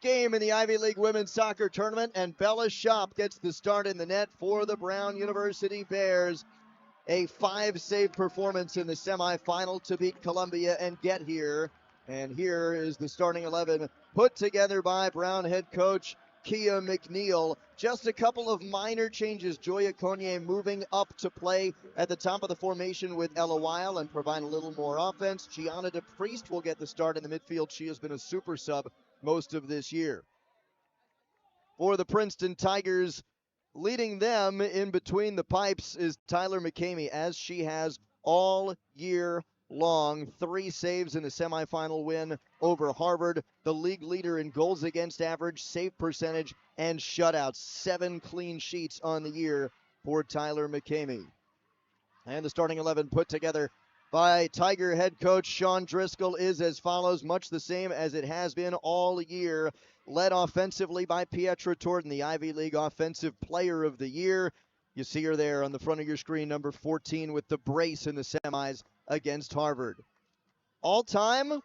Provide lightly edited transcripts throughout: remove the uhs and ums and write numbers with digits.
Game in the Ivy League Women's Soccer Tournament, and Bella Shop gets the start in the net for the Brown University Bears. A 5-save performance in the semifinal to beat Columbia and get here. And here is the starting 11 put together by Brown head coach Kia McNeil. Just a couple of minor changes. Joya Cognier moving up to play at the top of the formation with Ella Weil and provide a little more offense. Gianna DePriest will get the start in the midfield. She has been a super sub most of this year. For the Princeton Tigers, leading them in between the pipes is Tyler McCamey, as she has all year long. 3 saves in the semifinal win over Harvard. The league leader in goals against average, save percentage, and shutouts. 7 clean sheets on the year for Tyler McCamey. And the starting 11 put together by Tiger head coach Sean Driscoll is as follows, much the same as it has been all year. Led offensively by Pietra Torton, the Ivy League Offensive Player of the Year. You see her there on the front of your screen, number 14, with the brace in the semis against Harvard. All time,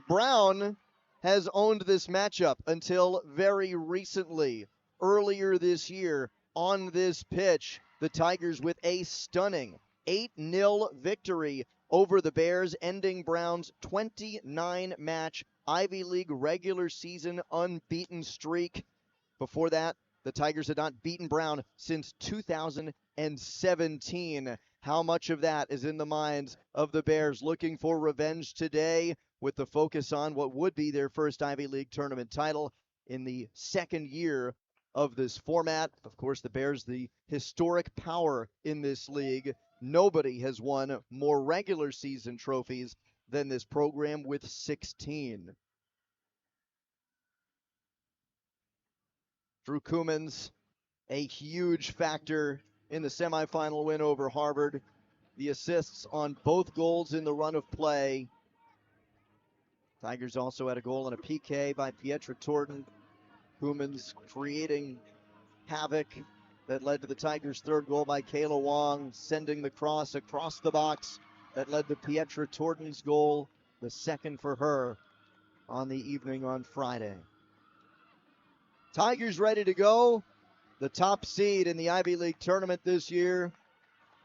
Brown has owned this matchup until very recently. Earlier this year, on this pitch, the Tigers with a stunning 8-0 victory over the Bears, ending Brown's 29-match Ivy League regular season unbeaten streak. Before that, the Tigers had not beaten Brown since 2017. How much of that is in the minds of the Bears looking for revenge today, with the focus on what would be their first Ivy League tournament title in the second year of this format? Of course, the Bears, the historic power in this league. Nobody has won more regular season trophies than this program with 16. Drew Koumans, a huge factor in the semifinal win over Harvard. The assists on both goals in the run of play. Tigers also had a goal and a PK by Pietra Torton. Koumans creating havoc that led to the Tigers' third goal by Kayla Wong, sending the cross across the box that led to Pietra Torton's goal, the second for her on the evening on Friday. Tigers ready to go. The top seed in the Ivy League tournament this year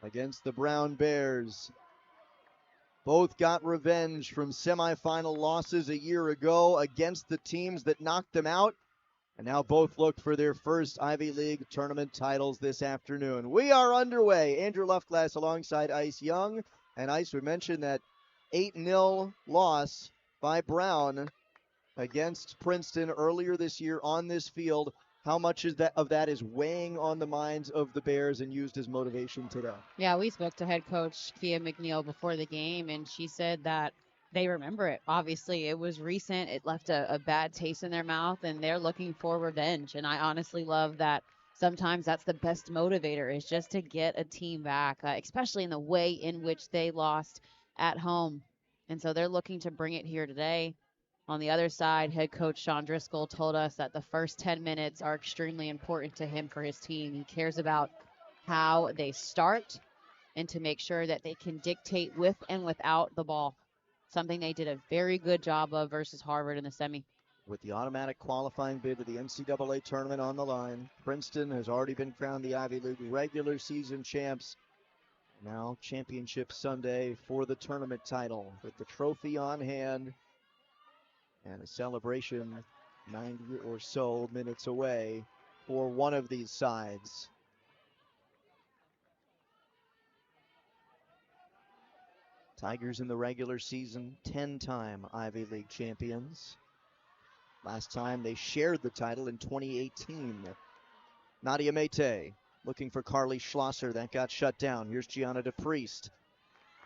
against the Brown Bears. Both got revenge from semifinal losses a year ago against the teams that knocked them out. And now both look for their first Ivy League tournament titles this afternoon. We are underway. Andrew Luftglass alongside Ice Young. And Ice, we mentioned that 8-0 loss by Brown against Princeton earlier this year on this field. How much of that is weighing on the minds of the Bears and used as motivation today? Yeah, we spoke to head coach Kia McNeil before the game, and she said that they remember it. Obviously, it was recent. It left a bad taste in their mouth, and they're looking for revenge. And I honestly love that sometimes that's the best motivator, is just to get a team back, especially in the way in which they lost at home. And so they're looking to bring it here today. On the other side, head coach Sean Driscoll told us that the first 10 minutes are extremely important to him for his team. He cares about how they start and to make sure that they can dictate with and without the ball, something they did a very good job of versus Harvard in the semi. With the automatic qualifying bid to the NCAA tournament on the line, Princeton has already been crowned the Ivy League regular season champs. Now championship Sunday for the tournament title with the trophy on hand and a celebration 90 or so minutes away for one of these sides. Tigers in the regular season, 10-time Ivy League champions. Last time they shared the title in 2018. Nadia Mete looking for Carly Schlosser. That got shut down. Here's Gianna DePriest.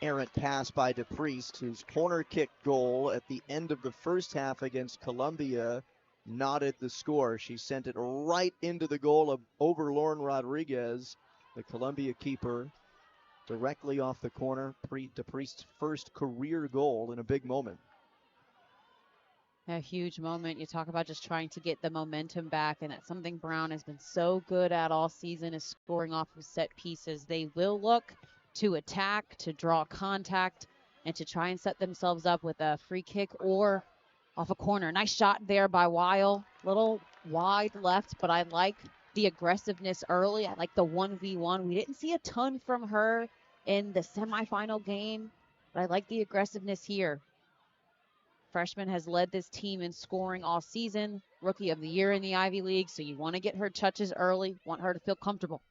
Errant pass by DePriest, whose corner kick goal at the end of the first half against Columbia knotted the score. She sent it right into the goal of over Lauren Rodriguez, the Columbia keeper, directly off the corner. DePriest's first career goal in a big moment. A huge moment. You talk about just trying to get the momentum back, and that's something Brown has been so good at all season, is scoring off of set pieces. They will look to attack, to draw contact, and to try and set themselves up with a free kick or off a corner. Nice shot there by Weil. Little wide left, but I like the aggressiveness early. I like the 1v1. We didn't see a ton from her in the semifinal game, but I like the aggressiveness here. Freshman has led this team in scoring all season. Rookie of the year in the Ivy League, so you want to get her touches early, want her to feel comfortable.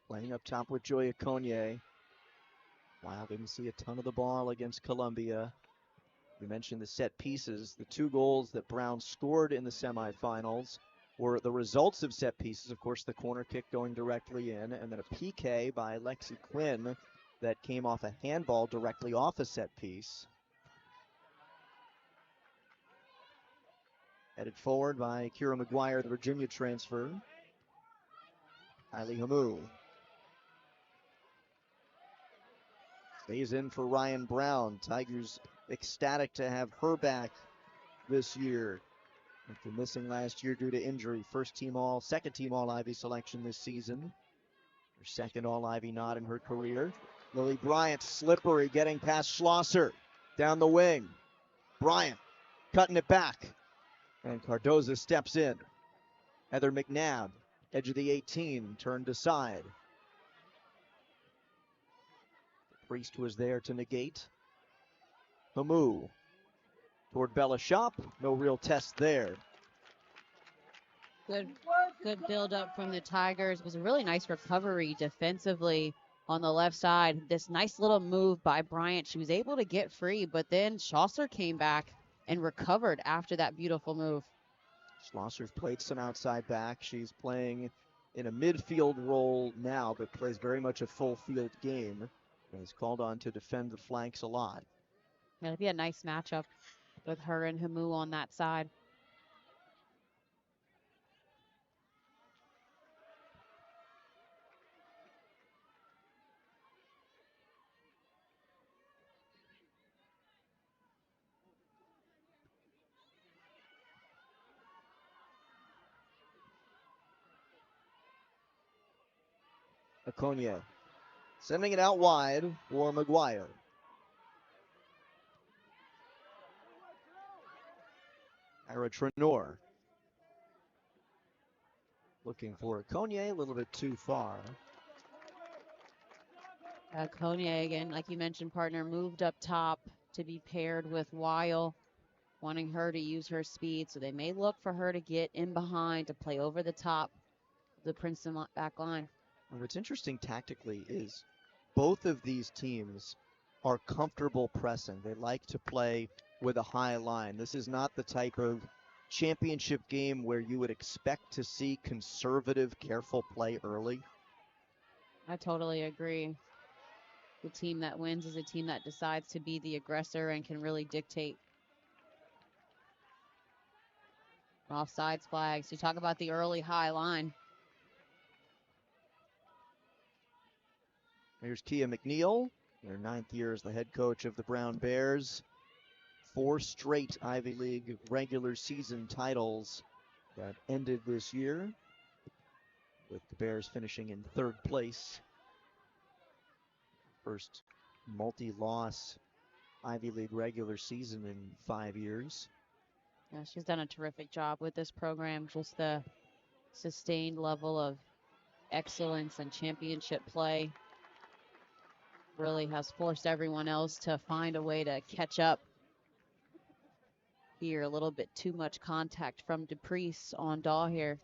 Playing up top with Joya Conye. Wow, didn't see a ton of the ball against Columbia. We mentioned the set pieces. The 2 goals that Brown scored in the semifinals were the results of set pieces. Of course, the corner kick going directly in, and then a PK by Lexi Quinn that came off a handball directly off a set piece. Headed forward by Kira McGuire, the Virginia transfer. Kylie Hamu. Stays in for Ryan Brown. Tigers ecstatic to have her back this year. After missing last year due to injury. Second team All-Ivy selection this season. Her second All-Ivy nod in her career. Lily Bryant, slippery, getting past Schlosser. Down the wing. Bryant cutting it back. And Cardoza steps in. Heather McNabb, edge of the 18, turned aside. Priest was there to negate. Hamu toward Bella Shop. No real test there. Good build up from the Tigers. It was a really nice recovery defensively on the left side. This nice little move by Bryant. She was able to get free, but then Schlosser came back and recovered after that beautiful move. Schlosser's played some outside back. She's playing in a midfield role now, but plays very much a full field game. And is called on to defend the flanks a lot. It'll be a nice matchup with her and Hamu on that side. Akonya sending it out wide for McGuire. Ira Trenor looking for Akonya, a little bit too far. Konya, again, like you mentioned, partner, moved up top to be paired with Weil, wanting her to use her speed. So they may look for her to get in behind to play over the top of the Princeton back line. And what's interesting tactically is both of these teams are comfortable pressing. They like to play with a high line. This is not the type of championship game where you would expect to see conservative, careful play early. I totally agree. The team that wins is a team that decides to be the aggressor and can really dictate. Offsides flags. You talk about the early high line. Here's Kia McNeil, their 9th year as the head coach of the Brown Bears. 4 straight Ivy League regular season titles that ended this year, with the Bears finishing in 3rd place. First multi-loss Ivy League regular season in 5 years. Yeah, she's done a terrific job with this program. Just the sustained level of excellence and championship play really has forced everyone else to find a way to catch up. Here, a little bit too much contact from DePriest on Daw here.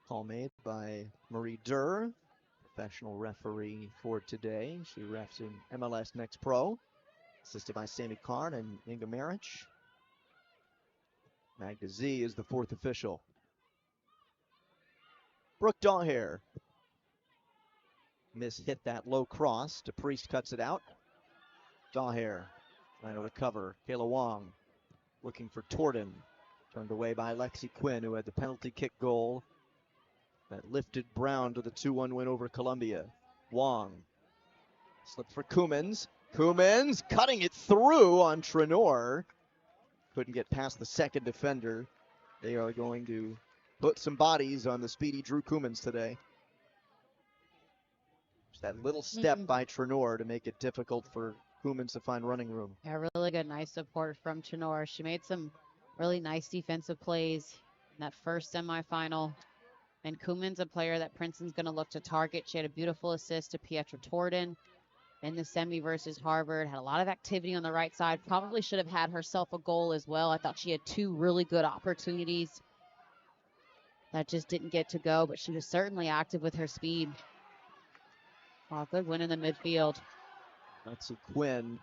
Call made by Marie Durr, professional referee for today. She refs in MLS Next Pro, assisted by Sammy Karn and Inga Marich. Magda Z is the 4th official. Brooke Daugher. Hit that low cross. DePriest cuts it out. Daugher trying to recover. Kayla Wong looking for Torden. Turned away by Lexi Quinn, who had the penalty kick goal that lifted Brown to the 2-1 win over Columbia. Wong slipped for Coumans. Coumans cutting it through on Trenor. Couldn't get past the second defender. They are going to put some bodies on the speedy Drew Coumans today. Just that little step by Trenor to make it difficult for Koumans to find running room. Yeah, really good, nice support from Chinor. She made some really nice defensive plays in that first semifinal. And Koumans, a player that Princeton's going to look to target. She had a beautiful assist to Pietra Torden in the semi versus Harvard. Had a lot of activity on the right side. Probably should have had herself a goal as well. I thought she had two really good opportunities that just didn't get to go, but she was certainly active with her speed. Oh, good win in the midfield. That's a Quinn.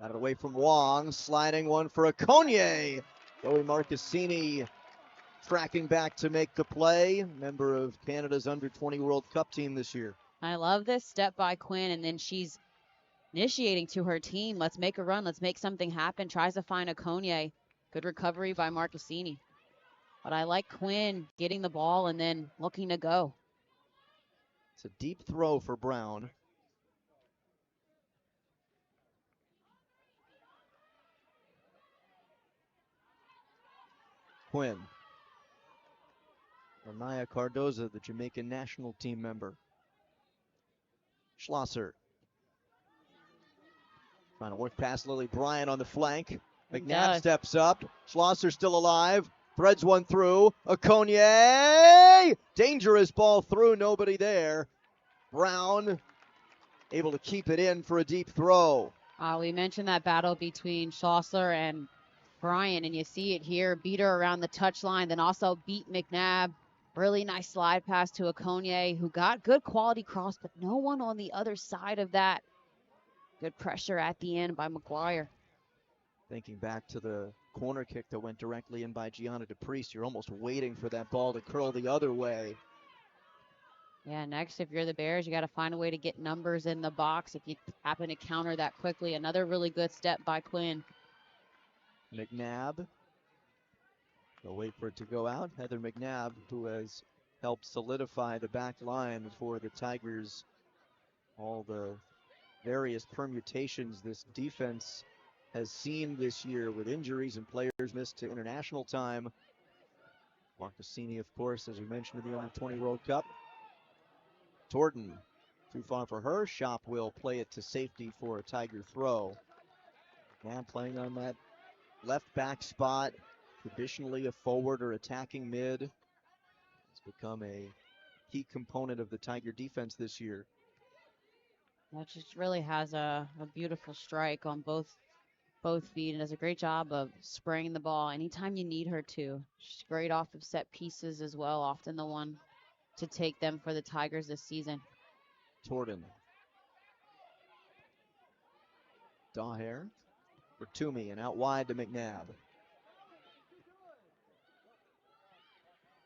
Got it away from Wong. Sliding one for Okonye. Joey Marcassini tracking back to make the play. Member of Canada's under-20 World Cup team this year. I love this step by Quinn, and then she's initiating to her team. Let's make a run. Let's make something happen. Tries to find Okonye. Good recovery by Marcassini. But I like Quinn getting the ball and then looking to go. It's a deep throw for Brown. Quinn. Anaya Cardoza, the Jamaican national team member. Schlosser. Trying to work past Lily Bryant on the flank. McNabb steps up. Schlosser still alive. Threads one through. Okonye! Dangerous ball through. Nobody there. Brown able to keep it in for a deep throw. We mentioned that battle between Schlosser and Bryant, and you see it here. Beat her around the touchline, then also beat McNabb. Really nice slide pass to Okonye, who got good quality cross, but no one on the other side of that. Good pressure at the end by McGuire. Thinking back to the corner kick that went directly in by Gianna DePriest, you're almost waiting for that ball to curl the other way. Yeah, next, if you're the Bears, you got to find a way to get numbers in the box if you happen to counter that quickly. Another really good step by Quinn. McNabb. They'll wait for it to go out. Heather McNabb, who has helped solidify the back line for the Tigers. All the various permutations this defense has seen this year with injuries and players missed to international time. Marcassini, of course, as we mentioned in the Under-20 World Cup. Torden, too far for her. Shop will play it to safety for a Tiger throw. Now playing on that left back spot, traditionally a forward or attacking mid. It's become a key component of the Tiger defense this year. That just really has a beautiful strike on both feet and does a great job of spraying the ball anytime you need her to. She's great off of set pieces as well, often the one to take them for the Tigers this season. Torden. Daher for Toomey and out wide to McNabb.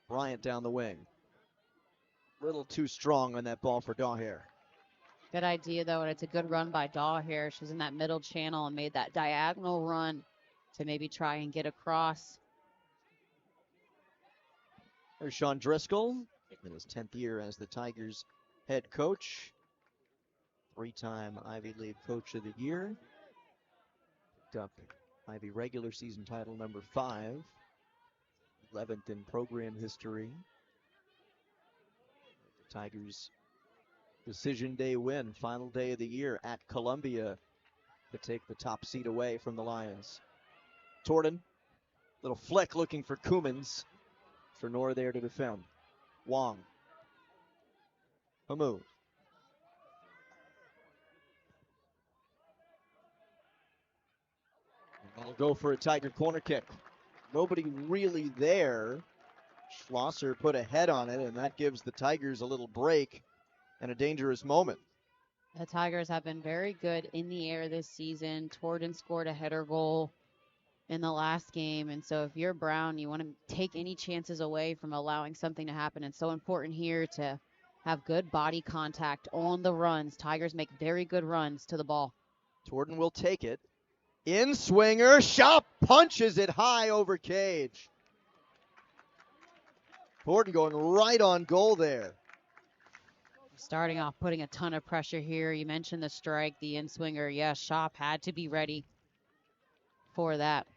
Bryant down the wing. Little too strong on that ball for Daher. Good idea, though, and it's a good run by Daher. She was in that middle channel and made that diagonal run to maybe try and get across. There's Sean Driscoll in his 10th year as the Tigers head coach. 3-time Ivy League Coach of the Year. Picked up Ivy regular season title number 5. 11th in program history. The Tigers decision day win, final day of the year at Columbia to take the top seed away from the Lions. Torden, little flick looking for Koumans. For Nora there to defend. Wong. Hamu. I'll go for a Tiger corner kick. Nobody really there. Schlosser put a head on it, and that gives the Tigers a little break and a dangerous moment. The Tigers have been very good in the air this season. Torden scored a header goal in the last game, and so if you're Brown, you want to take any chances away from allowing something to happen. It's so important here to have good body contact on the runs. Tigers make very good runs to the ball. Torden will take it. In swinger, Shop punches it high over cage. Torden going right on goal there. Starting off putting a ton of pressure here. You mentioned the strike, the in-swinger. Yes, Shop had to be ready for that.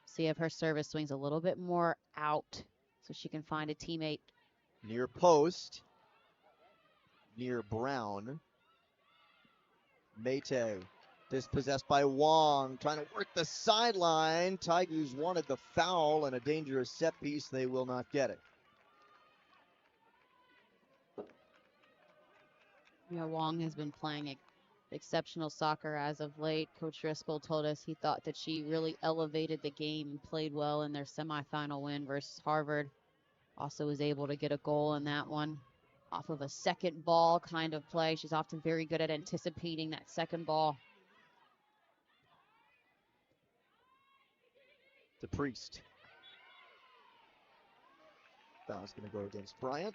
See if her service swings a little bit more out so she can find a teammate. Near post. Near Brown. Mayte Dispossessed by Wong, trying to work the sideline. Tigers wanted the foul and a dangerous set piece. They will not get it. Yeah, Wong has been playing exceptional soccer as of late. Coach Driscoll told us he thought that she really elevated the game and played well in their semifinal win versus Harvard. Also was able to get a goal in that one off of a second ball kind of play. She's often very good at anticipating that second ball. The Priest. Foul's going to go against Bryant.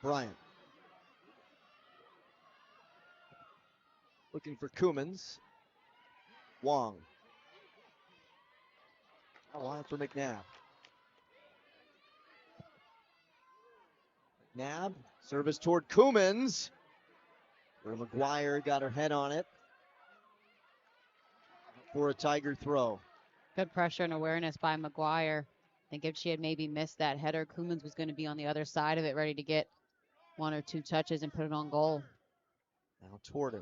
Bryant. Looking for Coomans. Wong. Wide for McNabb. McNabb, service toward Coomans. Where McGuire got her head on it for a Tiger throw. Good pressure and awareness by McGuire. I think if she had maybe missed that header, Coomans was going to be on the other side of it, ready to get one or two touches and put it on goal. Now Torden.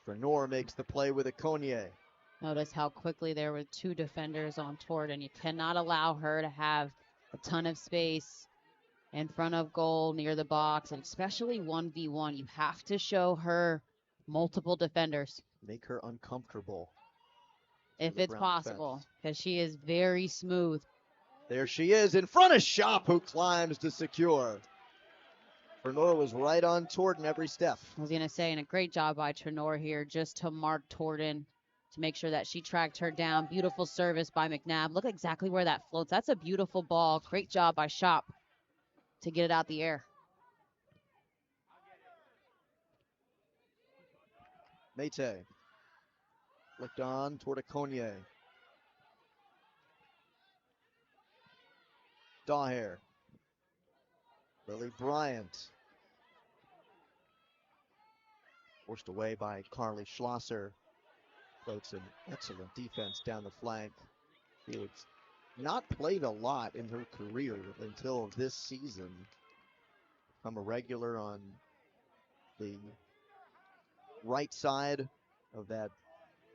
Frenor makes the play with Okonye. Notice how quickly there were two defenders on Torden. You cannot allow her to have a ton of space in front of goal near the box, and especially 1v1. You have to show her multiple defenders. Make her uncomfortable. If it's possible, because she is very smooth. There she is in front of Shop, who climbs to secure. Trenor was right on Torden every step. I was going to say, and a great job by Trenor here just to mark Torden to make sure that she tracked her down. Beautiful service by McNabb. Look exactly where that floats. That's a beautiful ball. Great job by Shop to get it out the air. Mate. Flicked on toward Okonye. Daher. Lily Bryant. Forced away by Carly Schlosser. Floats an excellent defense down the flank. Felix not played a lot in her career until this season. Become a regular on the right side of that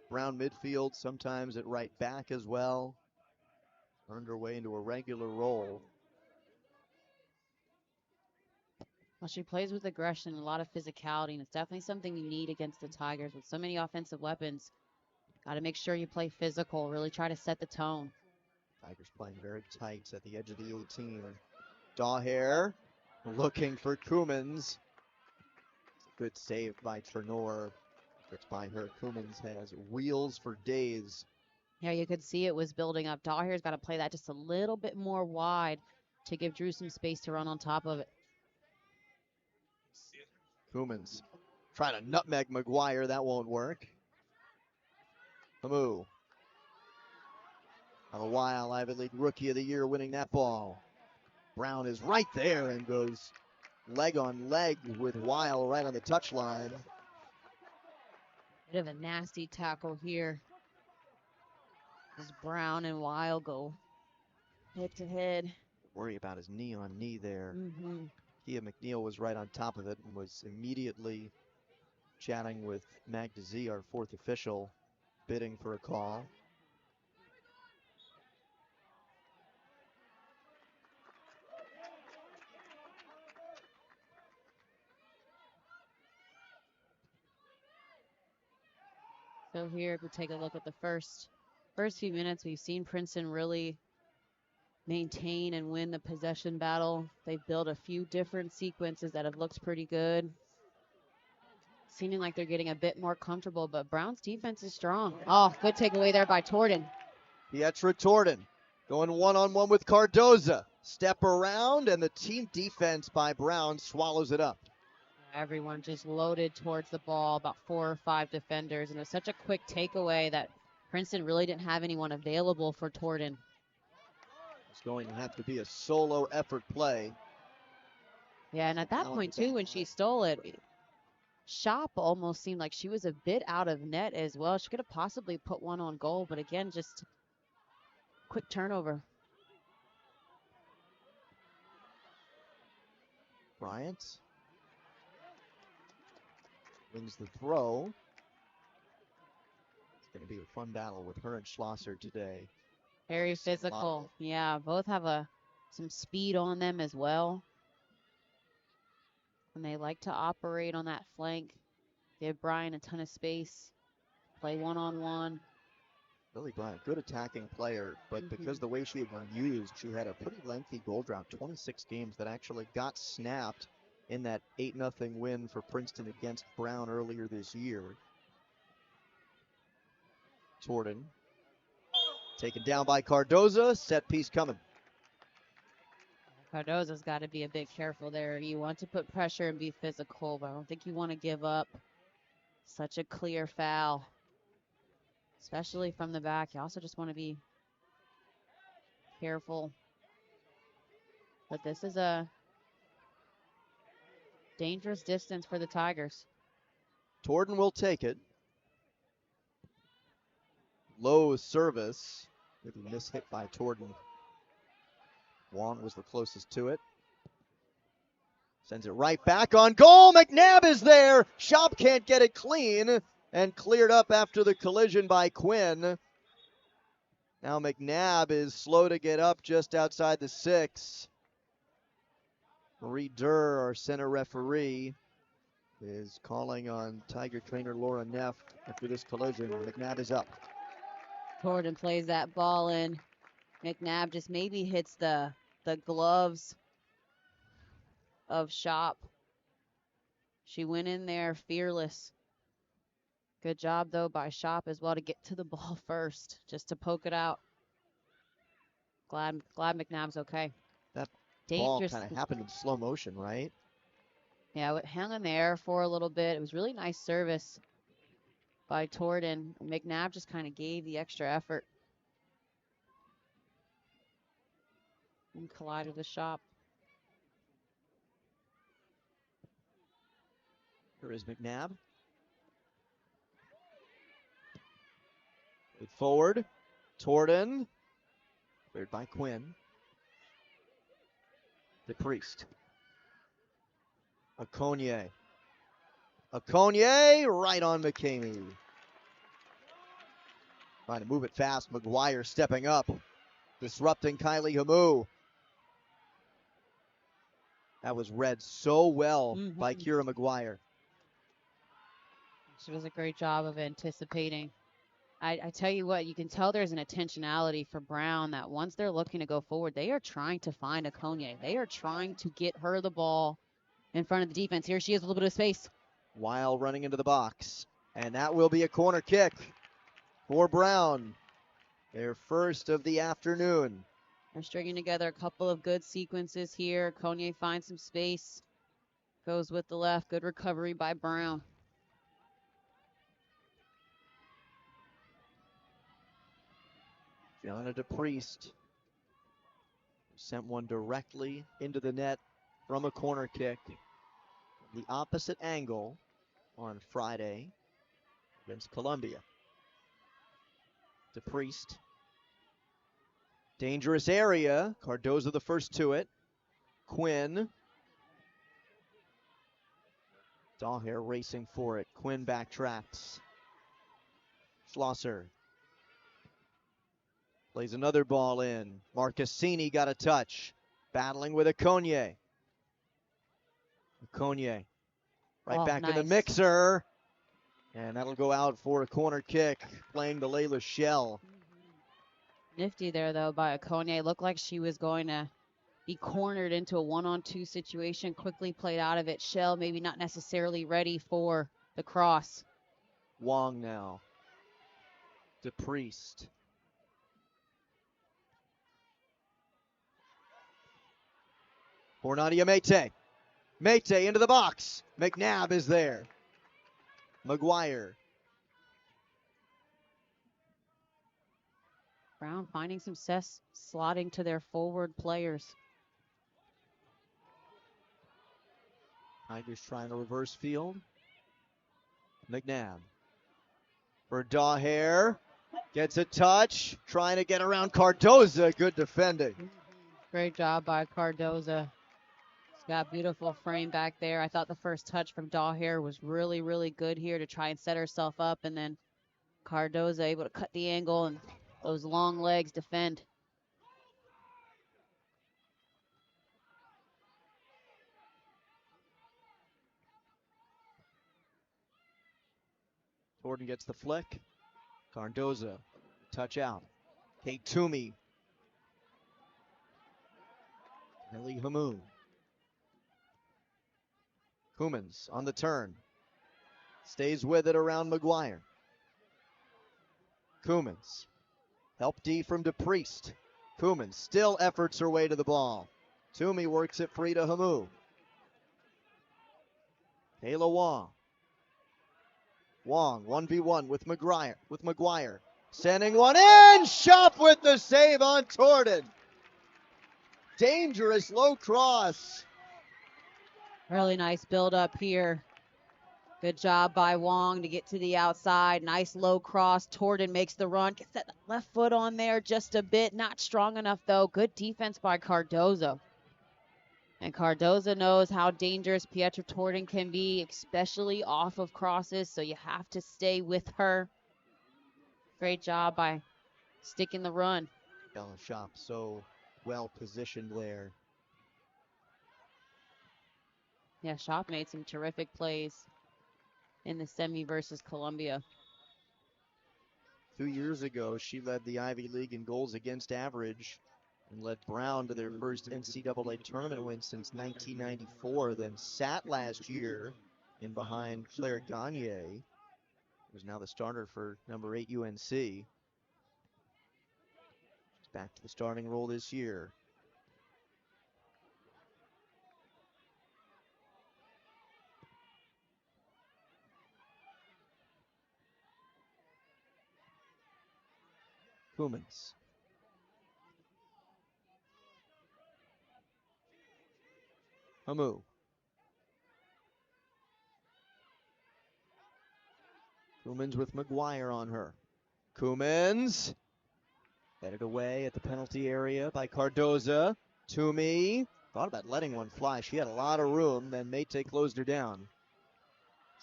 Brown midfield, sometimes at right back as well. Earned her way into a regular role. Well, she plays with aggression, a lot of physicality, and it's definitely something you need against the Tigers with so many offensive weapons. Got to make sure you play physical, really try to set the tone. Tigers playing very tight at the edge of the 18. Daher looking for Coomans. Good save by Trenor. It's by her. Coomans has wheels for days. Yeah, you could see it was building up. Daher's got to play that just a little bit more wide to give Drew some space to run on top of it. Coomans trying to nutmeg McGuire. That won't work. Hamu. On a while, Ivy League Rookie of the Year winning that ball. Brown is right there and goes leg on leg with Weil right on the touchline. Bit of a nasty tackle here. As Brown and Weil go head to head. Worry about his knee on knee there. Mm-hmm. Kia McNeil was right on top of it and was immediately chatting with Magda Z, our fourth official, bidding for a call. So here, if we take a look at the first few minutes, we've seen Princeton really maintain and win the possession battle. They've built a few different sequences that have looked pretty good. Seeming like they're getting a bit more comfortable, but Brown's defense is strong. Oh, good takeaway there by Torden. Pietra Torden going one-on-one with Cardoza. Step around, and the team defense by Brown swallows it up. Everyone just loaded towards the ball, about 4 or 5 defenders, and it was such a quick takeaway that Princeton really didn't have anyone available for Torden. It's going to have to be a solo effort play. Yeah, and at that point, too, when she stole it, Shop almost seemed like she was a bit out of net as well. She could have possibly put one on goal, but again, just quick turnover. Bryant wins the throw. It's going to be a fun battle with her and Schlosser today. Very physical. Yeah, both have some speed on them as well. And they like to operate on that flank. Give Brian a ton of space. Play one-on-one. Lily Bryant, good attacking player, but because the way she had been used, she had a pretty lengthy goal drought, 26 games that actually got snapped in that 8-0 win for Princeton against Brown earlier this year. Torden taken down by Cardoza, set piece coming. Cardoza's got to be a bit careful there. You want to put pressure and be physical, but I don't think you want to give up such a clear foul, especially from the back. You also just want to be careful. But this is a dangerous distance for the Tigers. Torden will take it. Low service. Maybe mishit by Torden. Wong was the closest to it. Sends it right back on goal. McNabb is there. Shop can't get it clean and cleared up after the collision by Quinn. Now McNabb is slow to get up just outside the 6. Marie Durr, our center referee, is calling on Tiger trainer Laura Neff after this collision. McNabb is up. Torden plays that ball in. McNabb just maybe hits the gloves of Shop. She went in there fearless. Good job, though, by Shop as well to get to the ball first, just to poke it out. Glad McNabb's okay. That ball kind of happened in slow motion, right? Yeah, it hung in there for a little bit. It was really nice service by Torden. McNabb just kind of gave the extra effort. And collided with Shop. Here is McNabb. Forward. Torden. Cleared by Quinn. DePriest. Okonye. Okonye right on McCamey. Trying to move it fast. McGuire stepping up. Disrupting Kylie Hamu. That was read so well by Kira McGuire. She does a great job of anticipating. I tell you what, you can tell there's an intentionality for Brown that once they're looking to go forward, they are trying to find Okonye. They are trying to get her the ball in front of the defense. Here she is, a little bit of space. Weil running into the box. And that will be a corner kick for Brown. Their first of the afternoon. They're stringing together a couple of good sequences here. Okonye finds some space. Goes with the left. Good recovery by Brown. Gianna DePriest sent one directly into the net from a corner kick. The opposite angle on Friday against Columbia. DePriest. Dangerous area. Cardoza the first to it. Quinn. Dahlhair racing for it. Quinn backtracks. Schlosser. Plays another ball in. Marcassini got a touch. Battling with Okonye. Okonye right back in the mixer. And that'll go out for a corner kick. Playing the Layla Shell. Nifty there, though, by Okonye. Looked like she was going to be cornered into a 1-on-2 situation. Quickly played out of it. Shell maybe not necessarily ready for the cross. Wong now. DePriest. For Nadia Mate. Mate into the box. McNabb is there. McGuire. Brown finding success slotting to their forward players. Tigers trying to reverse field. McNabb. For Daher. Gets a touch. Trying to get around Cardoza. Good defending. Great job by Cardoza. He's got beautiful frame back there. I thought the first touch from Daher was really, really good here to try and set herself up. And then Cardoza able to cut the angle and those long legs defend. Gordon gets the flick. Cardoza, touch out. Kate Toomey. Ellie Hamoon. Koumans on the turn. Stays with it around McGuire. Koumans. Help D from DePriest. Koumans still efforts her way to the ball. Toomey works it free to Hamoon. Kayla Wong. Wong, 1v1 with McGuire. Sending one in! Shop with the save on Torden. Dangerous low cross. Really nice build up here. Good job by Wong to get to the outside. Nice low cross. Torden makes the run. Gets that left foot on there just a bit. Not strong enough, though. Good defense by Cardoza. And Cardoza knows how dangerous Pietra Torden can be, especially off of crosses, so you have to stay with her. Great job by sticking the run. Bella Shop so well positioned there. Yeah, Shop made some terrific plays in the semi versus Columbia. 2 years ago, she led the Ivy League in goals against average and led Brown to their first NCAA tournament win since 1994. Then sat last year in behind Claire Gagne, who's now the starter for number 8 UNC. She's back to the starting role this year. Koumans. Hamu. Koumans with McGuire on her. Koumans. Headed away at the penalty area by Cardoza. Toomey. Thought about letting one fly. She had a lot of room. Then Mate closed her down.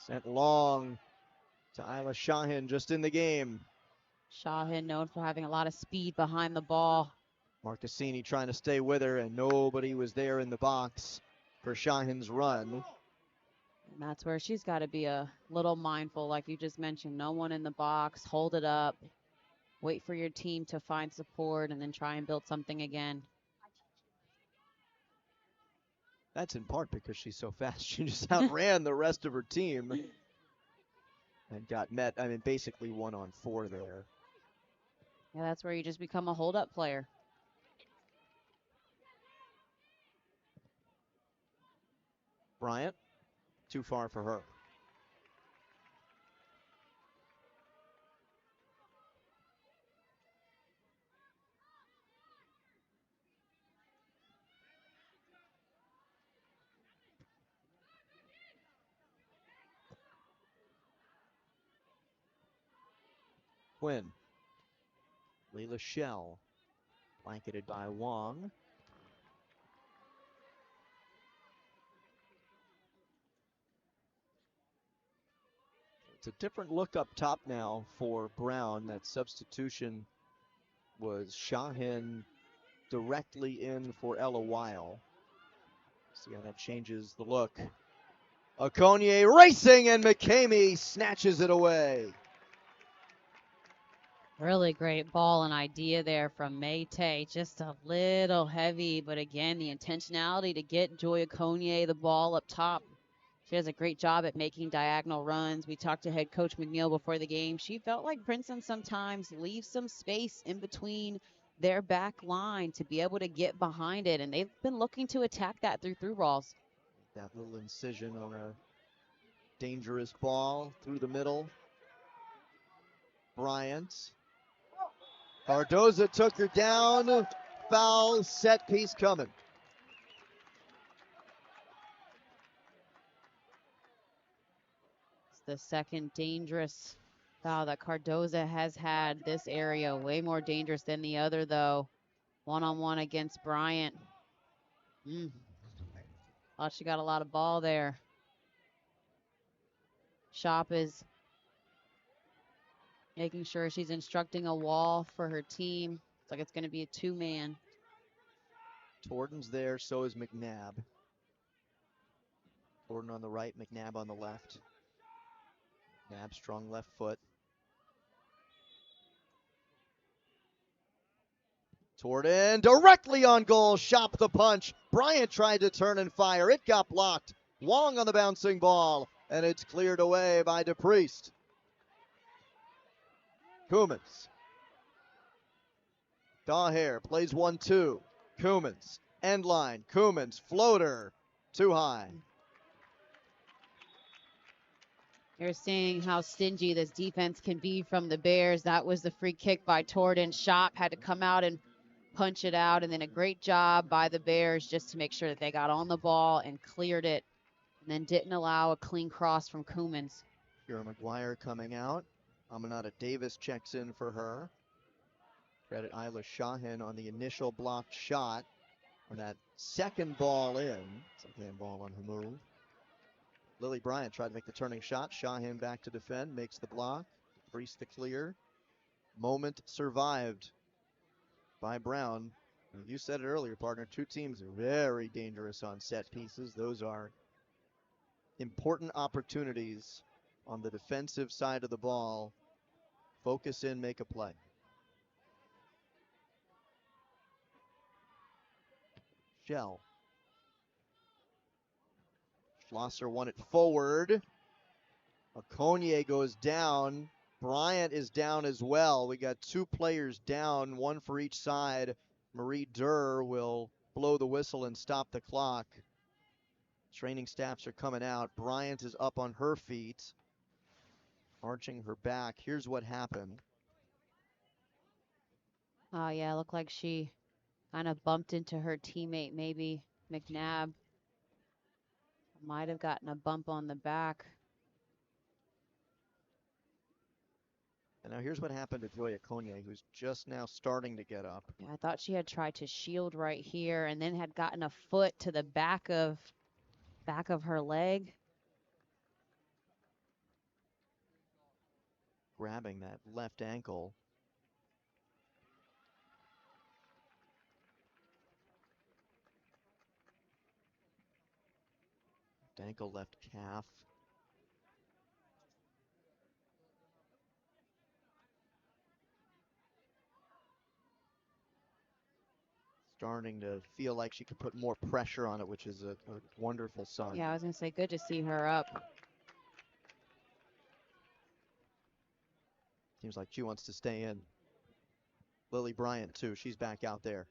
Sent long to Isla Shahin just in the game. Shahin known for having a lot of speed behind the ball. Marcassini trying to stay with her, and nobody was there in the box for Shahin's run. And that's where she's got to be a little mindful, like you just mentioned. No one in the box. Hold it up. Wait for your team to find support, and then try and build something again. That's in part because she's so fast. She just outran the rest of her team and got met, basically 1-on-4 there. Yeah, that's where you just become a hold-up player. Bryant, too far for her. Quinn. Leila Shell, blanketed by Wong. It's a different look up top now for Brown. That substitution was Shahin directly in for Ella Weil. See how that changes the look. Okonye racing, and McCamey snatches it away. Really great ball and idea there from Mayte. Just a little heavy, but again, the intentionality to get Joy Okonye the ball up top. She does a great job at making diagonal runs. We talked to head coach McNeil before the game. She felt like Princeton sometimes leaves some space in between their back line to be able to get behind it, and they've been looking to attack that through balls. That little incision on a dangerous ball through the middle. Bryant. Cardoza took her down. Foul, set piece coming. It's the second dangerous foul that Cardoza has had this area. Way more dangerous than the other, though. One-on-one against Bryant. Thought she got a lot of ball there. Shop is making sure she's instructing a wall for her team. It's like it's going to be a two-man. Torden's there, so is McNabb. Torden on the right, McNabb on the left. McNabb, strong left foot. Torden directly on goal, Shop the punch. Bryant tried to turn and fire. It got blocked. Wong on the bouncing ball, and it's cleared away by DePriest. Koumans. Daher plays 1-2. Koumans, end line. Koumans, floater, too high. You're seeing how stingy this defense can be from the Bears. That was the free kick by Torden. Shop had to come out and punch it out, and then a great job by the Bears just to make sure that they got on the ball and cleared it, and then didn't allow a clean cross from Koumans. Kira McGuire coming out. Aminata Davis checks in for her. Credit Isla Shahin on the initial blocked shot. On that second ball in. Second ball on her move. Lily Bryant tried to make the turning shot. Shahin back to defend. Makes the block. Priest the clear. Moment survived by Brown. You said it earlier, partner. Two teams are very dangerous on set pieces. Those are important opportunities on the defensive side of the ball. Focus in, make a play. Shell. Schlosser won it forward. Okonye goes down. Bryant is down as well. We got two players down, one for each side. Marie Durr will blow the whistle and stop the clock. Training staffs are coming out. Bryant is up on her feet, arching her back. Here's what happened. Oh, yeah, looked like she kind of bumped into her teammate, maybe McNabb. Might have gotten a bump on the back. And now here's what happened to Joy Okonye, who's just now starting to get up. Yeah, I thought she had tried to shield right here and then had gotten a foot to the back of her leg. Grabbing that left ankle. Left ankle, left calf. Starting to feel like she could put more pressure on it, which is a wonderful sign. Yeah, I was going to say, good to see her up. Seems like she wants to stay in. Lily Bryant, too. She's back out there.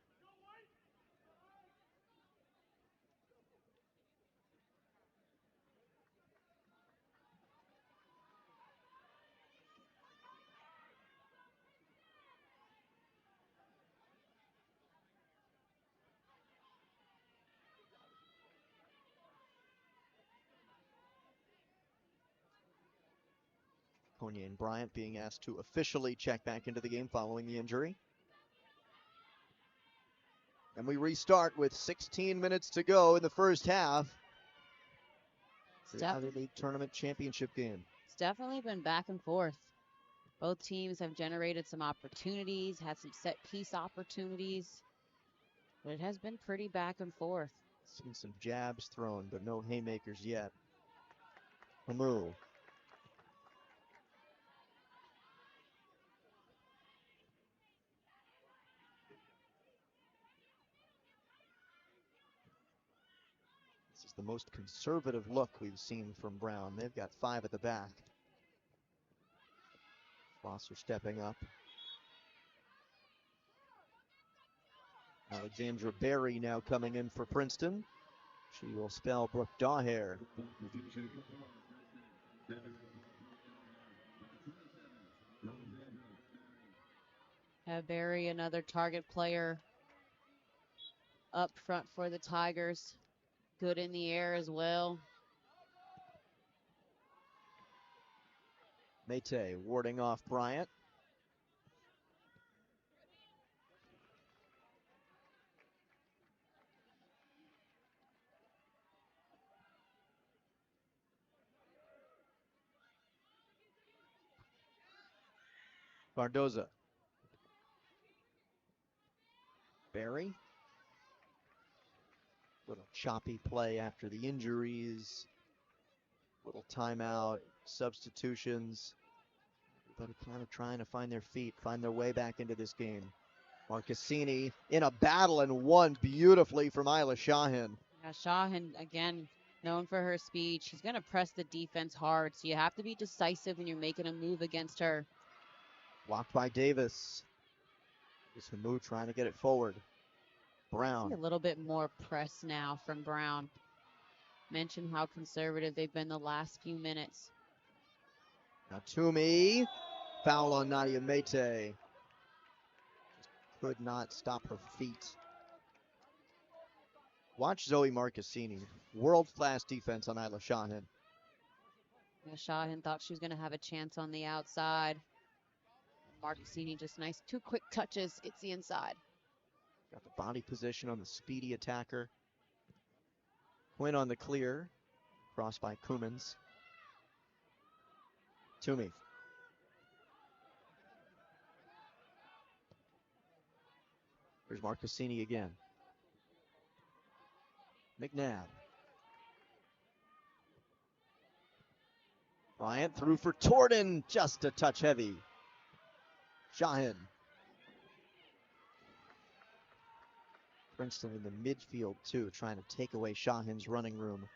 Okonye and Bryant being asked to officially check back into the game following the injury. And we restart with 16 minutes to go in the first half. The Ivy League Tournament Championship game. It's definitely been back and forth. Both teams have generated some opportunities, had some set piece opportunities, but it has been pretty back and forth. Seen some jabs thrown, but no haymakers yet. Hamu. This is the most conservative look we've seen from Brown. They've got 5 at the back. Schlosser stepping up. Alexandra Berry now coming in for Princeton. She will spell Brooke Daugher. Berry, another target player up front for the Tigers. Good in the air as well. Mate warding off Bryant. Cardoza. Berry. Little choppy play after the injuries. Little timeout, substitutions. Everybody kind of trying to find their feet, find their way back into this game. Marcassini in a battle and won beautifully from Isla Shahin. Yeah, Shahin, again, known for her speed. She's going to press the defense hard, so you have to be decisive when you're making a move against her. Blocked by Davis. This move trying to get it forward. Brown. A little bit more press now from Brown. Mentioned how conservative they've been the last few minutes. Now Toomey. Foul on Nadia Mate. Could not stop her feet. Watch Zoe Marcassini. World-class defense on Isla Shahin. Yeah, Shahin thought she was going to have a chance on the outside. Marcassini just nice. 2 quick touches. Gets the inside. Got the body position on the speedy attacker. Quinn on the clear. Crossed by Cummins. Toomey. Here's Marcassini again. McNabb. Bryant through for Torden. Just a touch heavy. Shahin. Princeton in the midfield too, trying to take away Shahin's running room.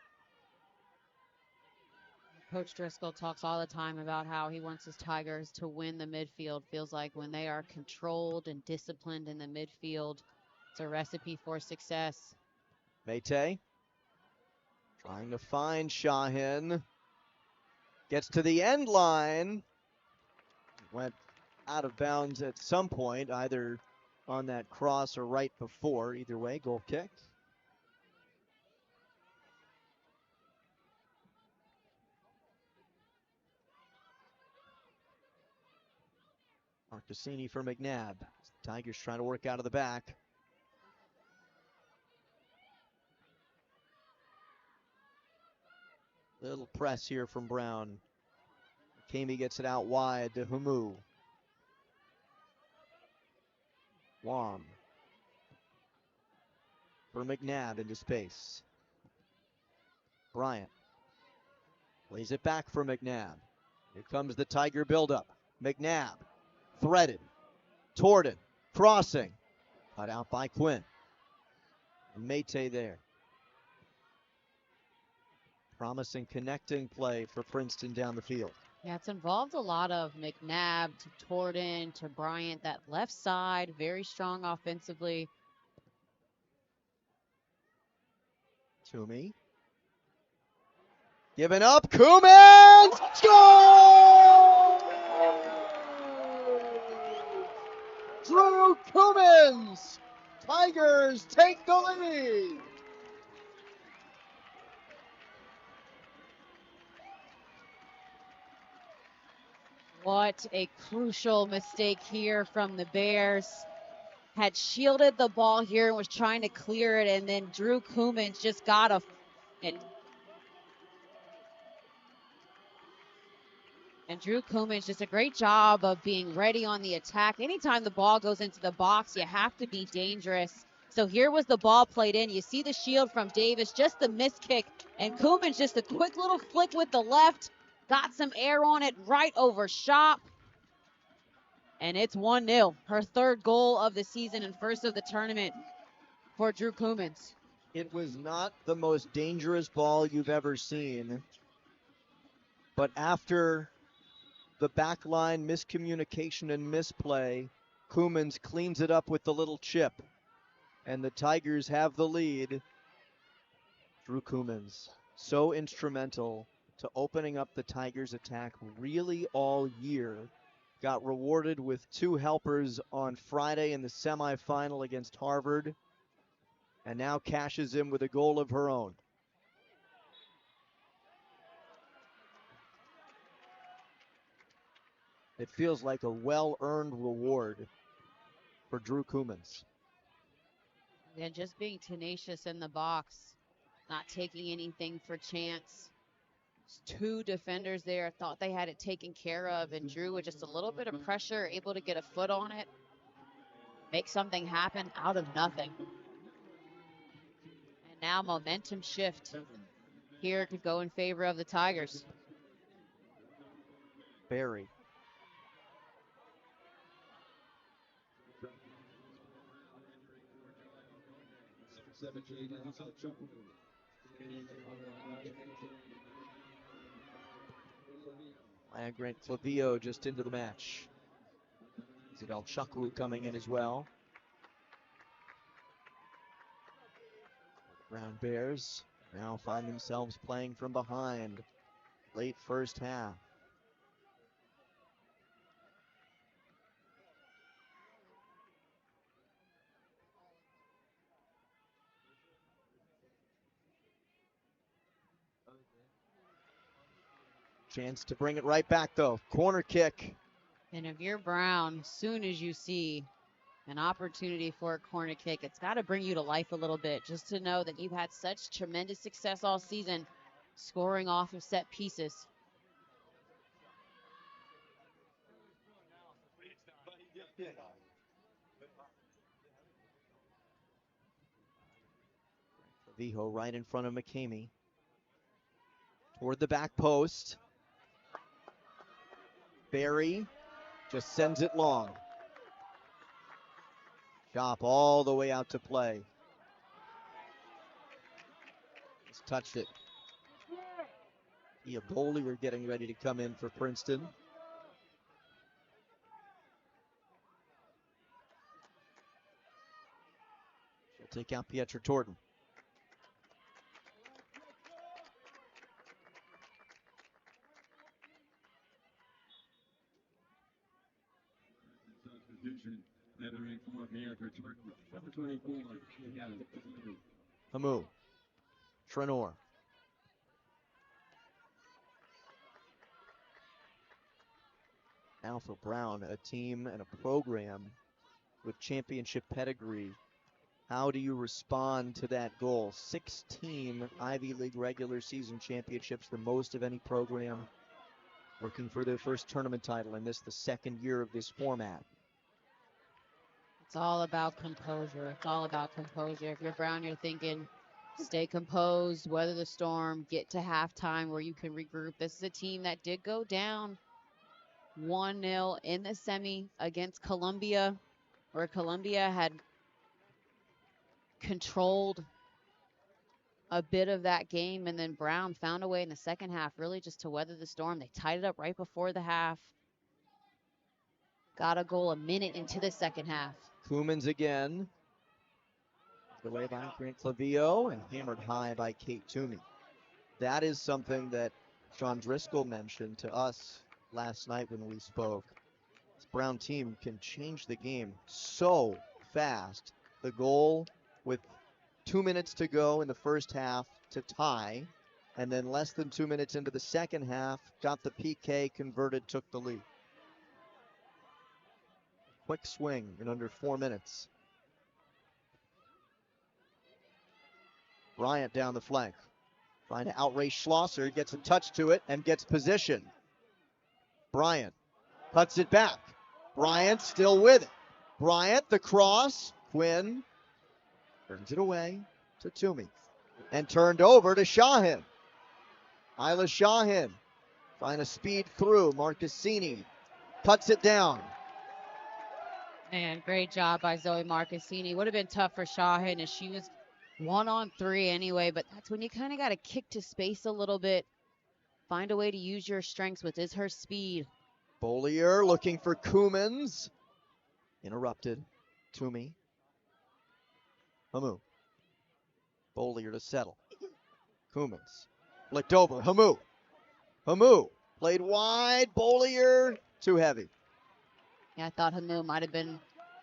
Coach Driscoll talks all the time about how he wants his Tigers to win the midfield. Feels like when they are controlled and disciplined in the midfield, it's a recipe for success. Mate trying to find Shahin. Gets to the end line. Went out of bounds at some point, either on that cross or right before. Either way, goal kick. Marcassini for McNabb. Tigers trying to work out of the back. Little press here from Brown. Kamey gets it out wide to Humu. Wong. For McNabb into space. Bryant. Lays it back for McNabb. Here comes the Tiger buildup. McNabb. Threaded. Torden. Crossing. Cut out by Quinn. Mate there. Promising connecting play for Princeton down the field. Yeah, it's involved a lot of McNabb to Torden to Bryant. That left side, very strong offensively. Toomey. Giving up. Cummins! Goal! Drew Cummins! Tigers take the lead! What a crucial mistake here from the Bears. Had shielded the ball here and was trying to clear it, and then Drew Cummins just got and Drew Cummins just a great job of being ready on the attack. Anytime the ball goes into the box, you have to be dangerous. So here was the ball played in. You see the shield from Davis, just the missed kick, and Cummins just a quick little flick with the left. Got some air on it right over Shop. And it's 1-0. Her 3rd goal of the season and 1st of the tournament for Drew Cummins. It was not the most dangerous ball you've ever seen. But after the back line miscommunication and misplay, Cummins cleans it up with the little chip. And the Tigers have the lead. Drew Koomans, so instrumental to opening up the Tigers' attack really all year. Got rewarded with 2 helpers on Friday in the semifinal against Harvard, and now cashes in with a goal of her own. It feels like a well-earned reward for Drew Koomans. Yeah, just being tenacious in the box, not taking anything for chance. 2 defenders there thought they had it taken care of, and Drew, with just a little bit of pressure, able to get a foot on it, make something happen out of nothing. And now momentum shift here could go in favor of the Tigers. Barry. And Grant Flavio just into the match. Isabel Chukwu coming in as well. Brown Bears now find themselves playing from behind late first half. Chance to bring it right back though. Corner kick. And if you're Brown, as soon as you see an opportunity for a corner kick, it's got to bring you to life a little bit, just to know that you've had such tremendous success all season scoring off of set pieces. Viho right in front of McCamey. Toward the back post. Barry just sends it long. Chop all the way out to play. Just touched it. Iaboli are getting ready to come in for Princeton. She'll take out Pietra Torton. Hamu. Trenor. Now for Brown, a team and a program with championship pedigree. How do you respond to that goal? 16 Ivy League regular season championships, the most of any program, working for their first tournament title, and this the second year of this format. It's all about composure. It's all about composure. If you're Brown, you're thinking, stay composed, weather the storm, get to halftime where you can regroup. This is a team that did go down 1-0 in the semi against Columbia, where Columbia had controlled a bit of that game, and then Brown found a way in the second half really just to weather the storm. They tied it up right before the half. Got a goal a minute into the second half. Koomans again. Away by Grant Flavio and hammered high by Kate Toomey. That is something that Sean Driscoll mentioned to us last night when we spoke. This Brown team can change the game so fast. The goal with 2 minutes to go in the first half to tie, and then less than 2 minutes into the second half, got the PK converted, took the lead. Quick swing in under 4 minutes. Bryant down the flank. Trying to outrace Schlosser, gets a touch to it and gets position. Bryant cuts it back. Bryant still with it. Bryant, the cross. Quinn turns it away to Toomey. And turned over to Shahin. Isla Shahin trying to speed through. Marcassini cuts it down. Man, great job by Zoe Marcassini. Would have been tough for Shahin as she was 1-on-3 anyway, but that's when you kind of got to kick to space a little bit. Find a way to use your strengths, which is her speed. Bollier looking for Koomans. Interrupted. Toomey. Hamu. Bollier to settle. Kumans. Flicked over. Hamu. Hamu. Played wide. Bollier. Too heavy. Yeah, I thought Hamu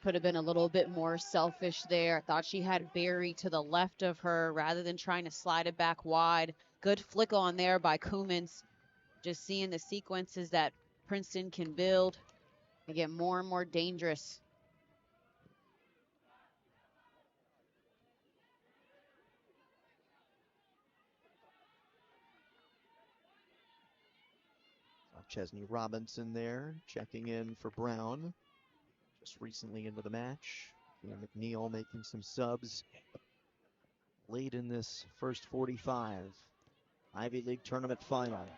could have been a little bit more selfish there. I thought she had Barry to the left of her rather than trying to slide it back wide. Good flick on there by Kumans. Just seeing the sequences that Princeton can build. They get more and more dangerous. Chesney Robinson there, checking in for Brown. Just recently into the match. McNeil making some subs late in this first 45. Ivy League tournament final.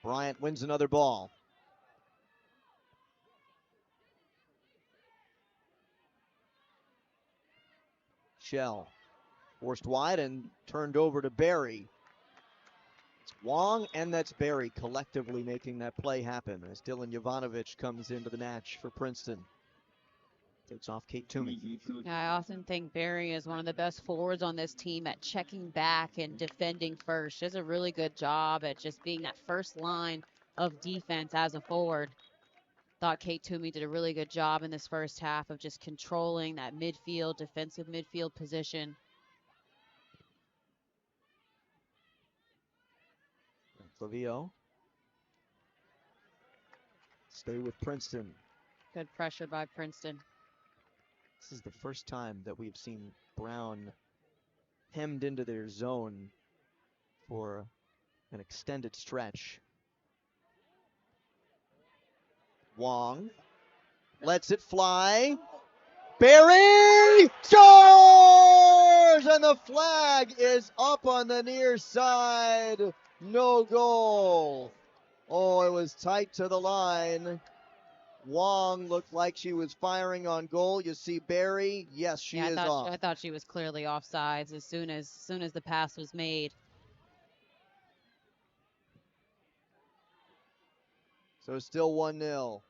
Bryant wins another ball. Shell forced wide and turned over to Barry. It's Wong and that's Barry collectively making that play happen as Dylan Jovanovic comes into the match for Princeton. Takes off Kate Toomey. Yeah, I often think Barry is one of the best forwards on this team at checking back and defending first. She does a really good job at just being that first line of defense as a forward. Thought Kate Toomey did a really good job in this first half of just controlling that midfield, defensive midfield position. Clavio. Stay with Princeton. Good pressure by Princeton. This is the first time that we've seen Brown hemmed into their zone for an extended stretch. Wong lets it fly. Barry scores! And the flag is up on the near side. No goal. Oh, it was tight to the line. Wong looked like she was firing on goal. You see Barry. Yes, she is off. I thought she was clearly offsides as soon as the pass was made. So still 1-0.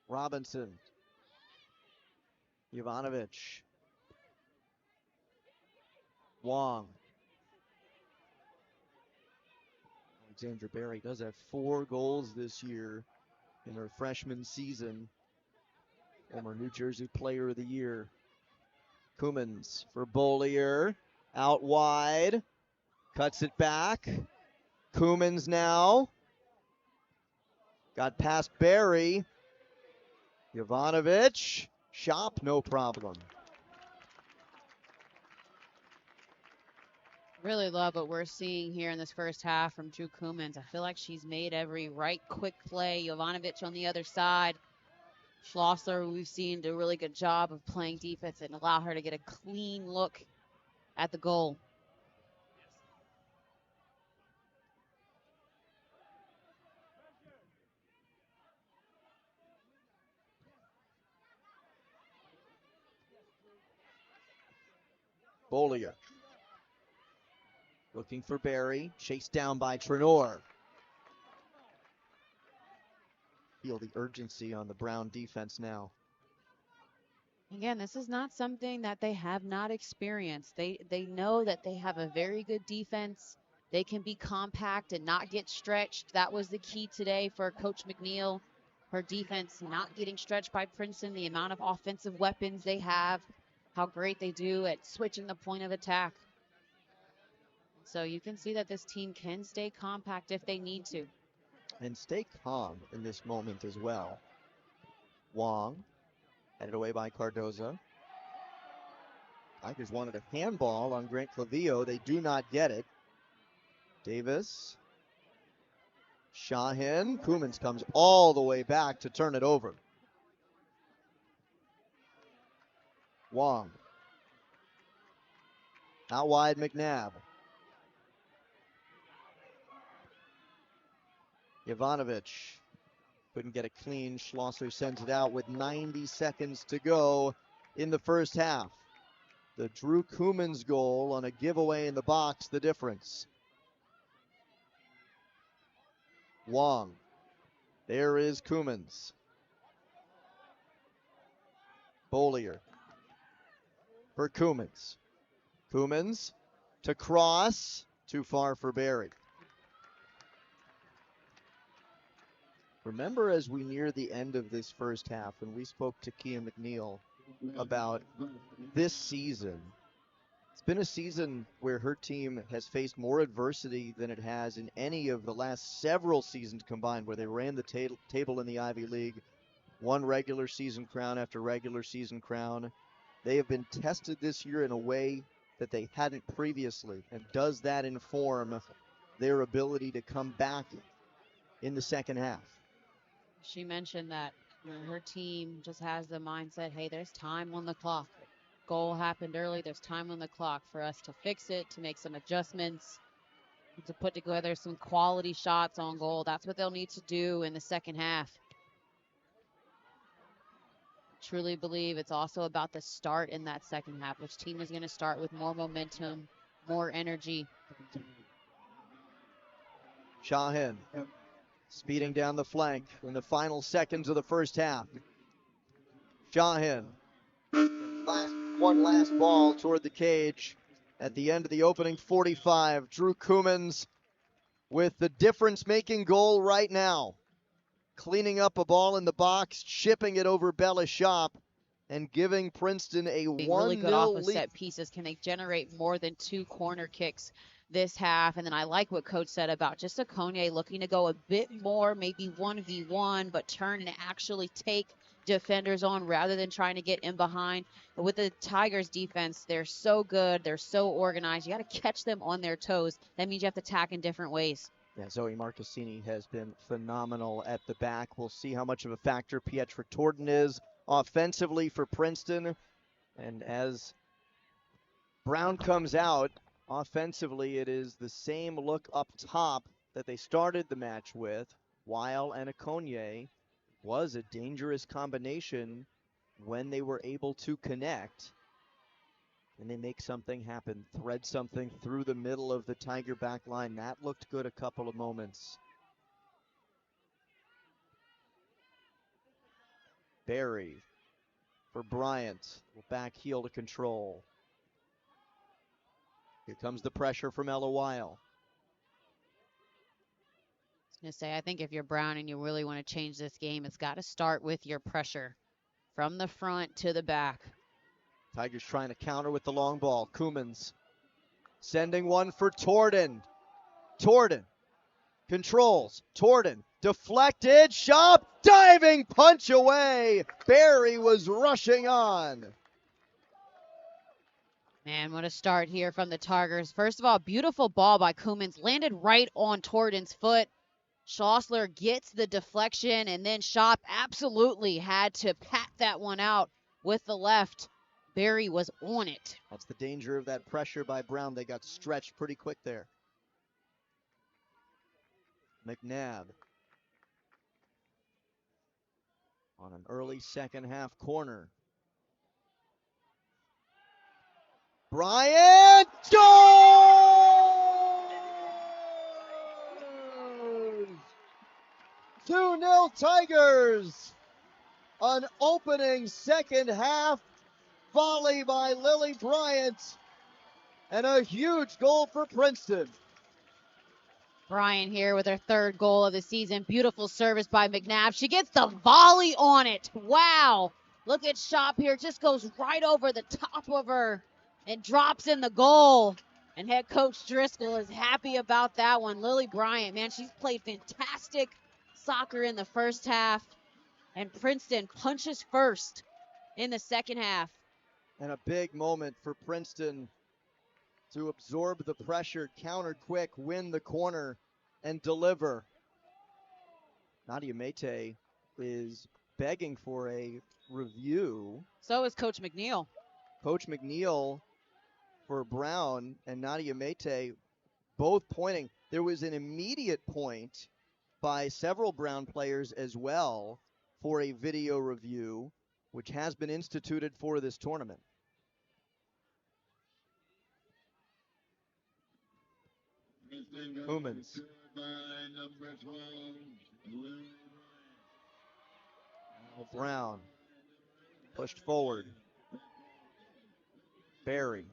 Robinson. Jovanovic. Wong. Alexandra Barry does have 4 goals this year in her freshman season. Former New Jersey Player of the Year. Kumans for Bollier. Out wide. Cuts it back. Kumans now. Got past Barry. Jovanovic. Shop, no problem. Really love what we're seeing here in this first half from Drew Kumans. I feel like she's made every right quick play. Jovanovic on the other side. Schlosser, we've seen, do a really good job of playing defense and allow her to get a clean look at the goal. Bollier. Looking for Barry. Chased down by Trenor. Feel the urgency on the Brown defense now. Again, this is not something that they have not experienced. They know that they have a very good defense. They can be compact and not get stretched. That was the key today for Coach McNeil. Her defense not getting stretched by Princeton, the amount of offensive weapons they have, how great they do at switching the point of attack. So you can see that this team can stay compact if they need to. And stay calm in this moment as well. Wong, headed away by Cardoza. Tigers wanted a handball on Grant Clavio. They do not get it. Davis. Shahin. Kumans comes all the way back to turn it over. Wong. Out wide, McNabb. Jovanovic couldn't get it clean. Schlosser sends it out with 90 seconds to go in the first half. The Drew Kumans goal on a giveaway in the box, the difference. Wong. There is Cummins. Bollier for Cummins. Cummins to cross. Too far for Barry. Remember, as we near the end of this first half, when we spoke to Kia McNeil about this season, it's been a season where her team has faced more adversity than it has in any of the last several seasons combined, where they ran the table in the Ivy League, won regular season crown after regular season crown. They have been tested this year in a way that they hadn't previously. And does that inform their ability to come back in the second half? She mentioned that her team just has the mindset, hey, there's time on the clock. Goal happened early. There's time on the clock for us to fix it, to make some adjustments, to put together some quality shots on goal. That's what they'll need to do in the second half. Truly believe it's also about the start in that second half. Which team is going to start with more momentum, more energy? Shahin speeding down the flank in the final seconds of the first half. Shahin, one last ball toward the cage at the end of the opening 45. Drew Cummins with the difference-making goal right now. Cleaning up a ball in the box, chipping it over Bella Shop, and giving Princeton a 1-0 really good off of lead. set pieces. Can they generate more than 2 corner kicks this half? And then I like what Coach said about just Okoye looking to go a bit more, maybe 1v1, but turn and actually take defenders on rather than trying to get in behind. But with the Tigers defense, they're so good. They're so organized. You got to catch them on their toes. That means you have to attack in different ways. Yeah, Zoe Marcassini has been phenomenal at the back. We'll see how much of a factor Pietra Torton is offensively for Princeton. And as Brown comes out, offensively, it is the same look up top that they started the match with. Weil and Okoye was a dangerous combination when they were able to connect. And they make something happen, thread something through the middle of the Tiger back line. That looked good a couple of moments. Barry for Bryant. Back heel to control. Here comes the pressure from Ella Weil. I was going to say, I think if you're Brown and you really want to change this game, it's got to start with your pressure from the front to the back. Tigers trying to counter with the long ball. Cummins sending one for Torton. Torton controls. Torton deflected. Shop diving punch away. Barry was rushing on. Man, what a start here from the Tigers. First of all, beautiful ball by Cummins. Landed right on Torton's foot. Schossler gets the deflection, and then Shop absolutely had to pat that one out with the left. Barry was on it. That's the danger of that pressure by Brown. They got stretched pretty quick there. McNabb on an early second half corner. Bryant scores! 2-0 Tigers. An opening second half volley by Lily Bryant, and a huge goal for Princeton. Bryant here with her third goal of the season. Beautiful service by McNabb. She gets the volley on it. Wow. Look at Shop here. Just goes right over the top of her and drops in the goal. And head coach Driscoll is happy about that one. Lily Bryant, man, she's played fantastic soccer in the first half. And Princeton punches first in the second half. And a big moment for Princeton to absorb the pressure, counter quick, win the corner, and deliver. Nadia Mete is begging for a review. So is Coach McNeil. Coach McNeil for Brown and Nadia Mete both pointing. There was an immediate point by several Brown players as well for a video review, which has been instituted for this tournament. Humans. Brown pushed forward. Barry.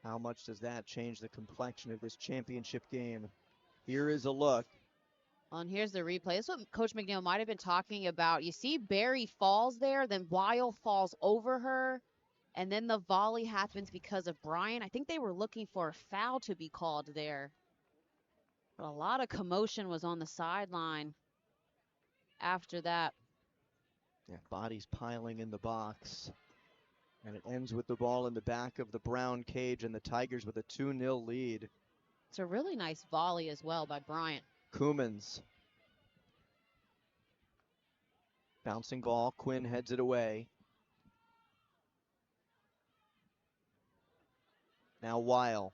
How much does that change the complexion of this championship game? Here is a look. Well, and here's the replay. This is what Coach McNeil might have been talking about. You see Barry falls there, then Weil falls over her, and then the volley happens because of Brian. I think they were looking for a foul to be called there. But a lot of commotion was on the sideline after that. Yeah, bodies piling in the box. And it ends with the ball in the back of the Brown cage and the Tigers with a 2-0 lead. It's a really nice volley as well by Bryant. Koemans. Bouncing ball, Quinn heads it away. Now Weil.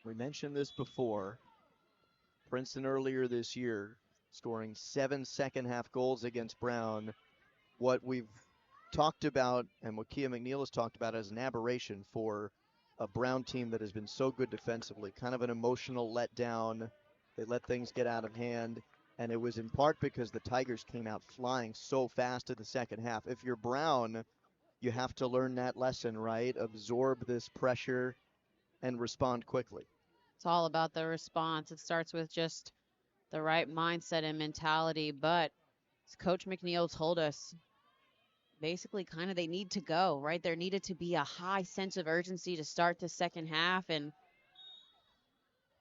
We mentioned this before. Princeton earlier this year scoring 7 second-half goals against Brown. What we've talked about and what Kia McNeil has talked about as an aberration for a Brown team that has been so good defensively, kind of an emotional letdown. They let things get out of hand, and it was in part because the Tigers came out flying so fast in the second half. If you're Brown, you have to learn that lesson, right? Absorb this pressure and respond quickly. It's all about the response. It starts with just the right mindset and mentality, but as Coach McNeil told us, basically kind of they need to go, right? There needed to be a high sense of urgency to start the second half, and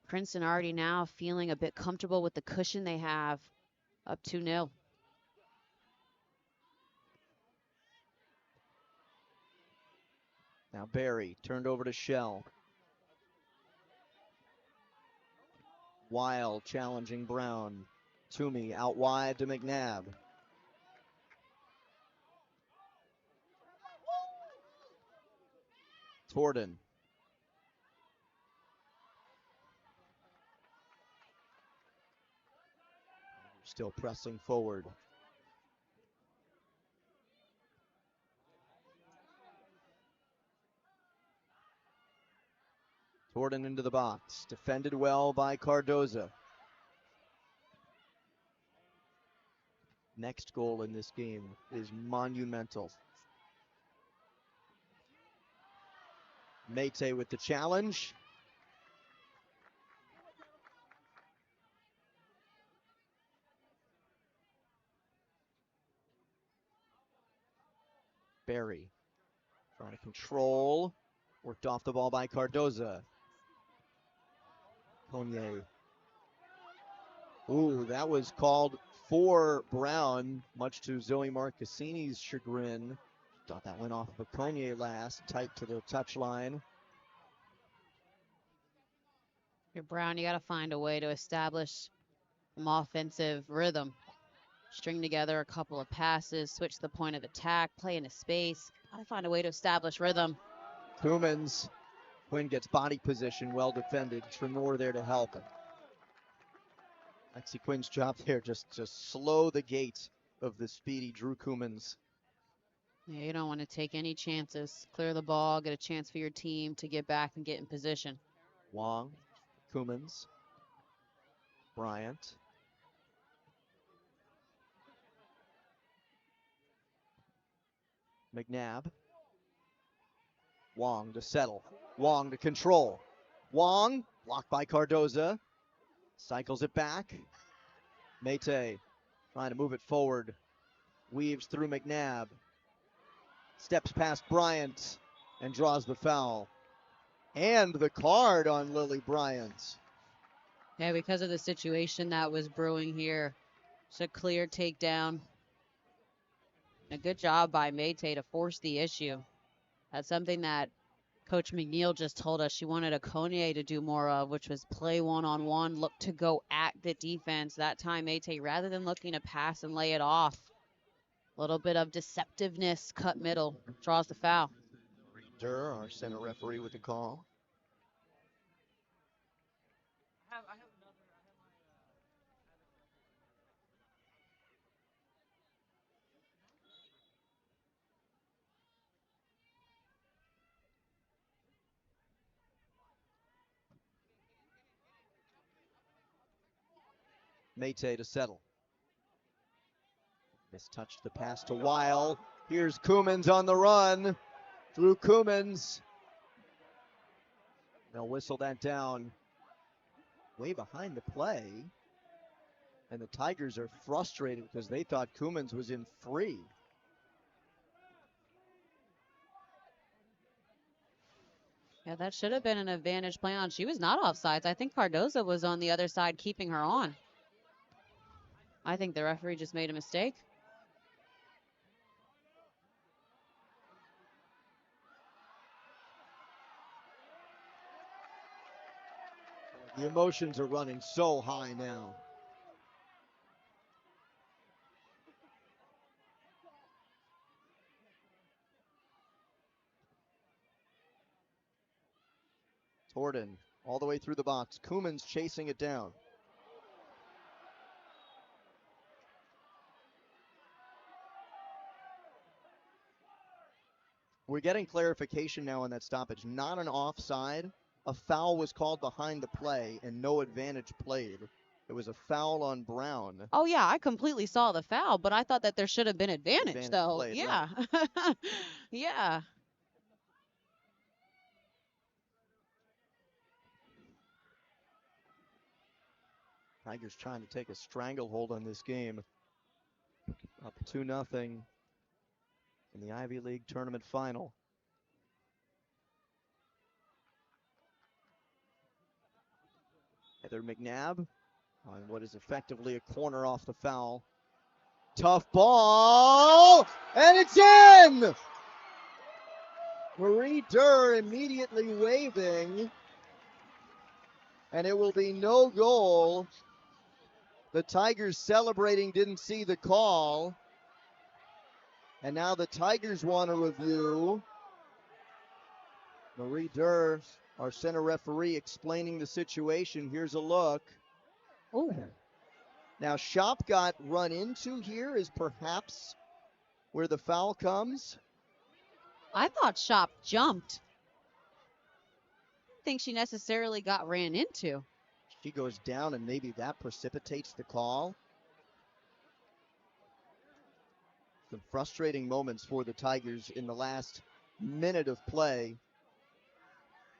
Princeton already now feeling a bit comfortable with the cushion they have, up 2-0. Now Barry turned over to Shell. Weil challenging Brown. Toomey out wide to McNabb. Torden. Still pressing forward. Torden into the box. Defended well by Cardoza. Next goal in this game is monumental. Mate with the challenge. Barry trying to control. Worked off the ball by Cardoza. Cognier. Ooh, that was called for Brown, much to Zoe Marcassini's chagrin. Thought that went off of a Cognier last, tight to the touchline. You're Brown, you got to find a way to establish some offensive rhythm. String together a couple of passes, switch the point of attack, play into space. Got to find a way to establish rhythm. Koemans. Quinn gets body position, well defended. Tremor there to help him. Lexi Quinn's job there, just slow the gait of the speedy Drew Koemans. Yeah, you don't want to take any chances. Clear the ball, get a chance for your team to get back and get in position. Wong, Koemans, Bryant. McNabb. Wong to settle. Wong to control. Wong, blocked by Cardoza. Cycles it back. Mate trying to move it forward. Weaves through McNabb. Steps past Bryant and draws the foul. And the card on Lily Bryant. Yeah, because of the situation that was brewing here. It's a clear takedown. A good job by Mayte to force the issue. That's something that Coach McNeil just told us she wanted a Cognier to do more of, which was play one-on-one, look to go at the defense. That time, Mayte, rather than looking to pass and lay it off, a little bit of deceptiveness, cut middle, draws the foul. Durr, our center referee, with the call. Mayte to settle. Mistouched the pass to Weil. Here's Koumans on the run. Through Koumans. They'll whistle that down. Way behind the play. And the Tigers are frustrated because they thought Koumans was in free. Yeah, that should have been an advantage play on. She was not offsides. I think Cardoza was on the other side keeping her on. I think the referee just made a mistake. The emotions are running so high now. Torden all the way through the box. Koumans chasing it down. We're getting clarification now on that stoppage. Not an offside. A foul was called behind the play and no advantage played. It was a foul on Brown. Oh, yeah, I completely saw the foul, but I thought that there should have been advantage though. Played, yeah. Right. Yeah. Tigers trying to take a stranglehold on this game. Up 2-0 in the Ivy League tournament final. Heather McNabb on what is effectively a corner off the foul. Tough ball, and it's in! Marie Durr immediately waving, and it will be no goal. The Tigers celebrating didn't see the call, and now the Tigers want a review. Marie Durr, our center referee, explaining the situation. Here's a look. Oh. Now, Shop got run into here is perhaps where the foul comes. I thought Shop jumped. I don't think she necessarily got ran into. She goes down, and maybe that precipitates the call. Some frustrating moments for the Tigers in the last minute of play.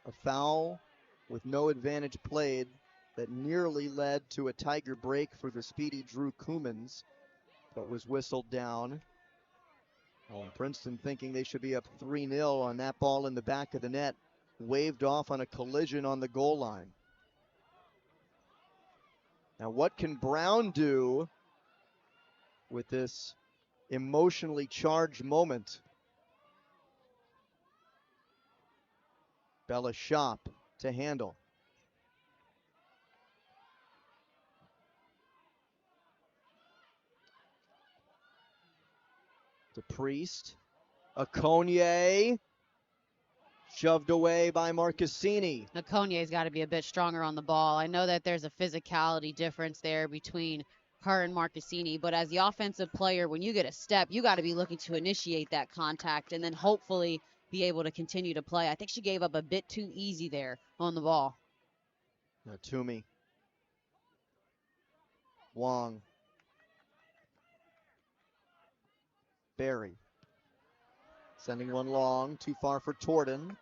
A foul with no advantage played that nearly led to a Tiger break for the speedy Drew Koumans, but was whistled down. Princeton thinking they should be up 3-0 on that ball in the back of the net, waved off on a collision on the goal line. Now, what can Brown do with this emotionally charged moment? Bella Shop to handle. To Priest. Okonye. Shoved away by Marcassini. Okonye's got to be a bit stronger on the ball. I know that there's a physicality difference there between her and Marcassini, but as the offensive player, when you get a step, you got to be looking to initiate that contact and then hopefully be able to continue to play. I think she gave up a bit too easy there on the ball. Now Toomey. Wong. Barry. Sending one long, too far for Torden.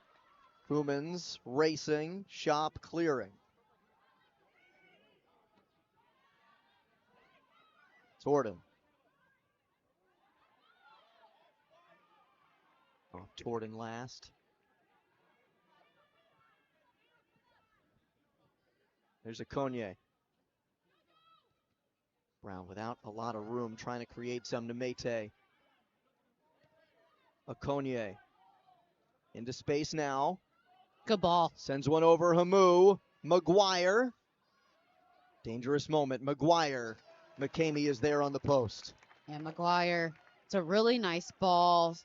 Koumans racing, Shop clearing. Torden. Oh, Torden last. There's Okonye. Brown without a lot of room, trying to create some to Mayte. Okonye. Into space now. Good ball. Sends one over Hamu. McGuire. Dangerous moment. McGuire. McCamey is there on the post. And McGuire, it's a really nice ball.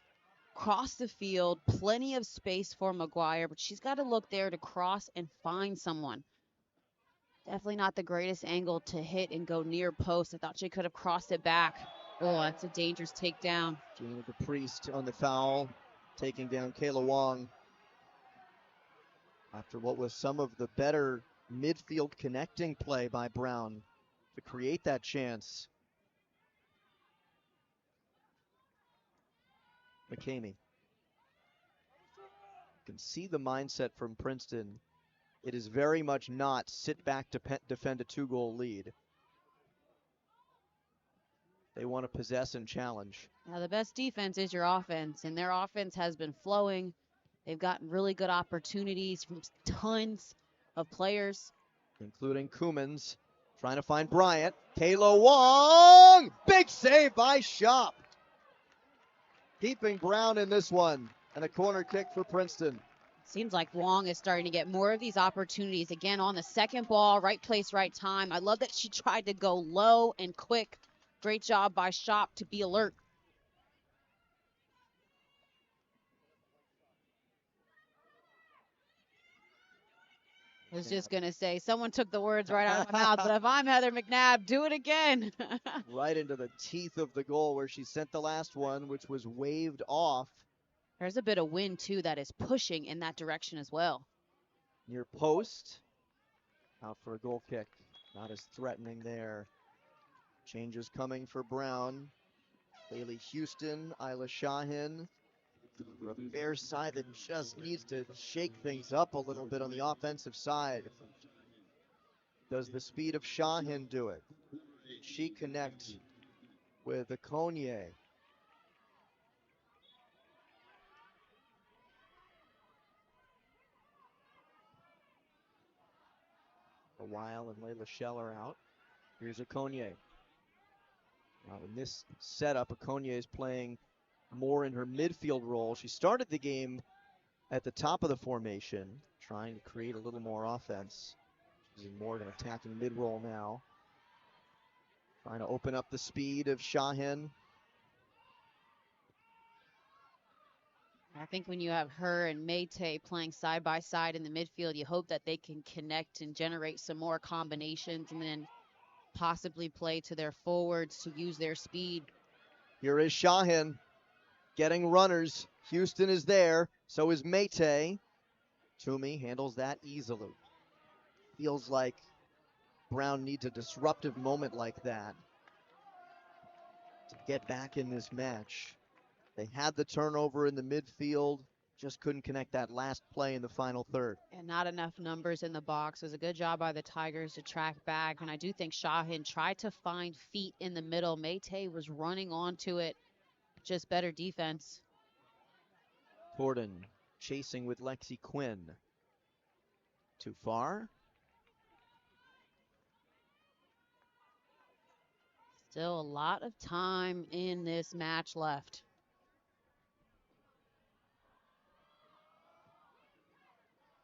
Cross the field, plenty of space for McGuire, but she's got to look there to cross and find someone. Definitely not the greatest angle to hit and go near post. I thought she could have crossed it back. Oh, that's a dangerous takedown. Gina Priest on the foul, taking down Kayla Wong. After what was some of the better midfield connecting play by Brown. to create that chance. McCamey. You can see the mindset from Princeton. It is very much not sit back to defend a 2-goal lead. They want to possess and challenge. Now, the best defense is your offense, and their offense has been flowing. They've gotten really good opportunities from tons of players, including Koumans, trying to find Bryant. Kayla Wong! Big save by Shop. Keeping Brown in this one. And a corner kick for Princeton. Seems like Wong is starting to get more of these opportunities. Again, on the second ball, right place, right time. I love that she tried to go low and quick. Great job by Shop to be alert. I was just going to say, someone took the words right out of my mouth, but if I'm Heather McNabb, do it again. Right into the teeth of the goal where she sent the last one, which was waved off. There's a bit of wind, too, that is pushing in that direction as well. Near post. Out for a goal kick. Not as threatening there. Changes coming for Brown. Bailey Houston, Isla Shahin. For a Bears side that just needs to shake things up a little bit on the offensive side. Does the speed of Shahin do it? She connects with Okonye. A while and Layla Scheller out. Here's Okonye. Now in this setup, Okonye is playing more in her midfield role. She started the game at the top of the formation, trying to create a little more offense. She's in more of an attacking mid-role now. Trying to open up the speed of Shahin. I think when you have her and Mayte playing side by side in the midfield, you hope that they can connect and generate some more combinations and then possibly play to their forwards to use their speed. Here is Shahin getting runners. Houston is there. So is Mayte. Toomey handles that easily. Feels like Brown needs a disruptive moment like that to get back in this match. They had the turnover in the midfield, just couldn't connect that last play in the final third. And not enough numbers in the box. It was a good job by the Tigers to track back. And I do think Shahin tried to find feet in the middle. Mayte was running onto it. Just better defense. Torden chasing with Lexi Quinn. Too far. Still a lot of time in this match left.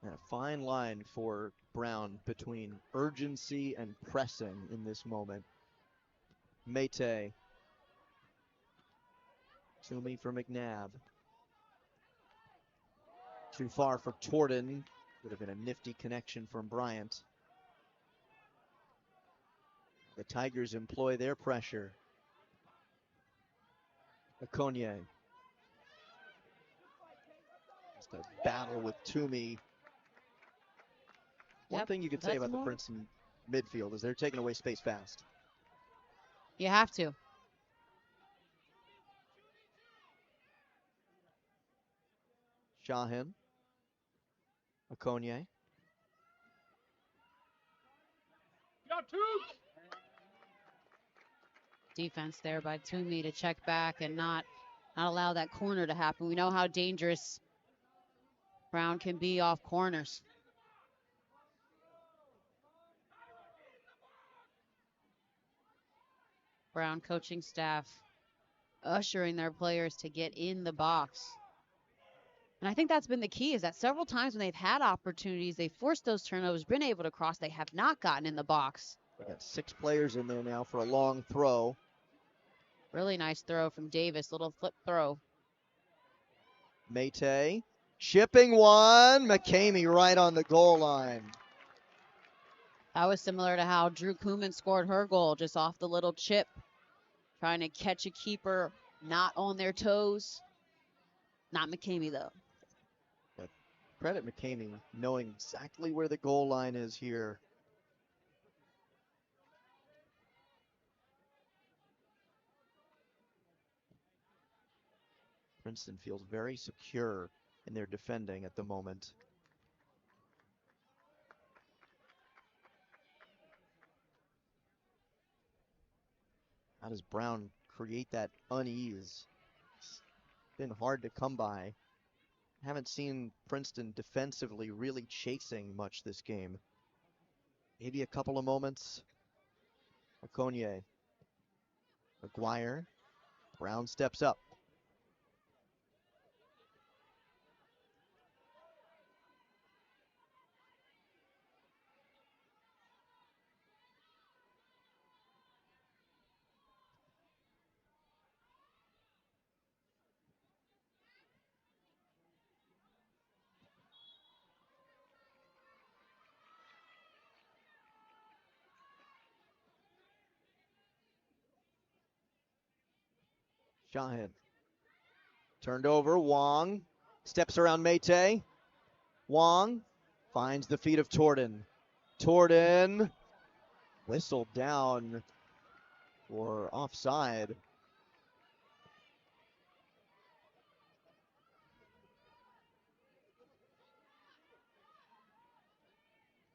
And a fine line for Brown between urgency and pressing in this moment. Mayte. Toomey for McNabb. Too far for Torden. Would have been a nifty connection from Bryant. The Tigers employ their pressure. Okonye. Just a battle with Toomey. One thing you could say about the Princeton midfield is they're taking away space fast. You have to. Shahin. Okonye. Defense there by Toomey to check back and not allow that corner to happen. We know how dangerous Brown can be off corners. Brown coaching staff ushering their players to get in the box. And I think that's been the key, is that several times when they've had opportunities, they've forced those turnovers, been able to cross. They have not gotten in the box. We got 6 players in there now for a long throw. Really nice throw from Davis, little flip throw. Mayte chipping one. McCamey right on the goal line. That was similar to how Drew Koeman scored her goal, just off the little chip, trying to catch a keeper, not on their toes. Not McCamey, though. But credit McCamey knowing exactly where the goal line is here. Princeton feels very secure in their defending at the moment. How does Brown create that unease? It's been hard to come by. Haven't seen Princeton defensively really chasing much this game. Maybe a couple of moments. Okonye. McGuire. Brown steps up. Shahin. Turned over. Wong steps around Mate. Wong finds the feet of Torden. Torden whistled down for offside.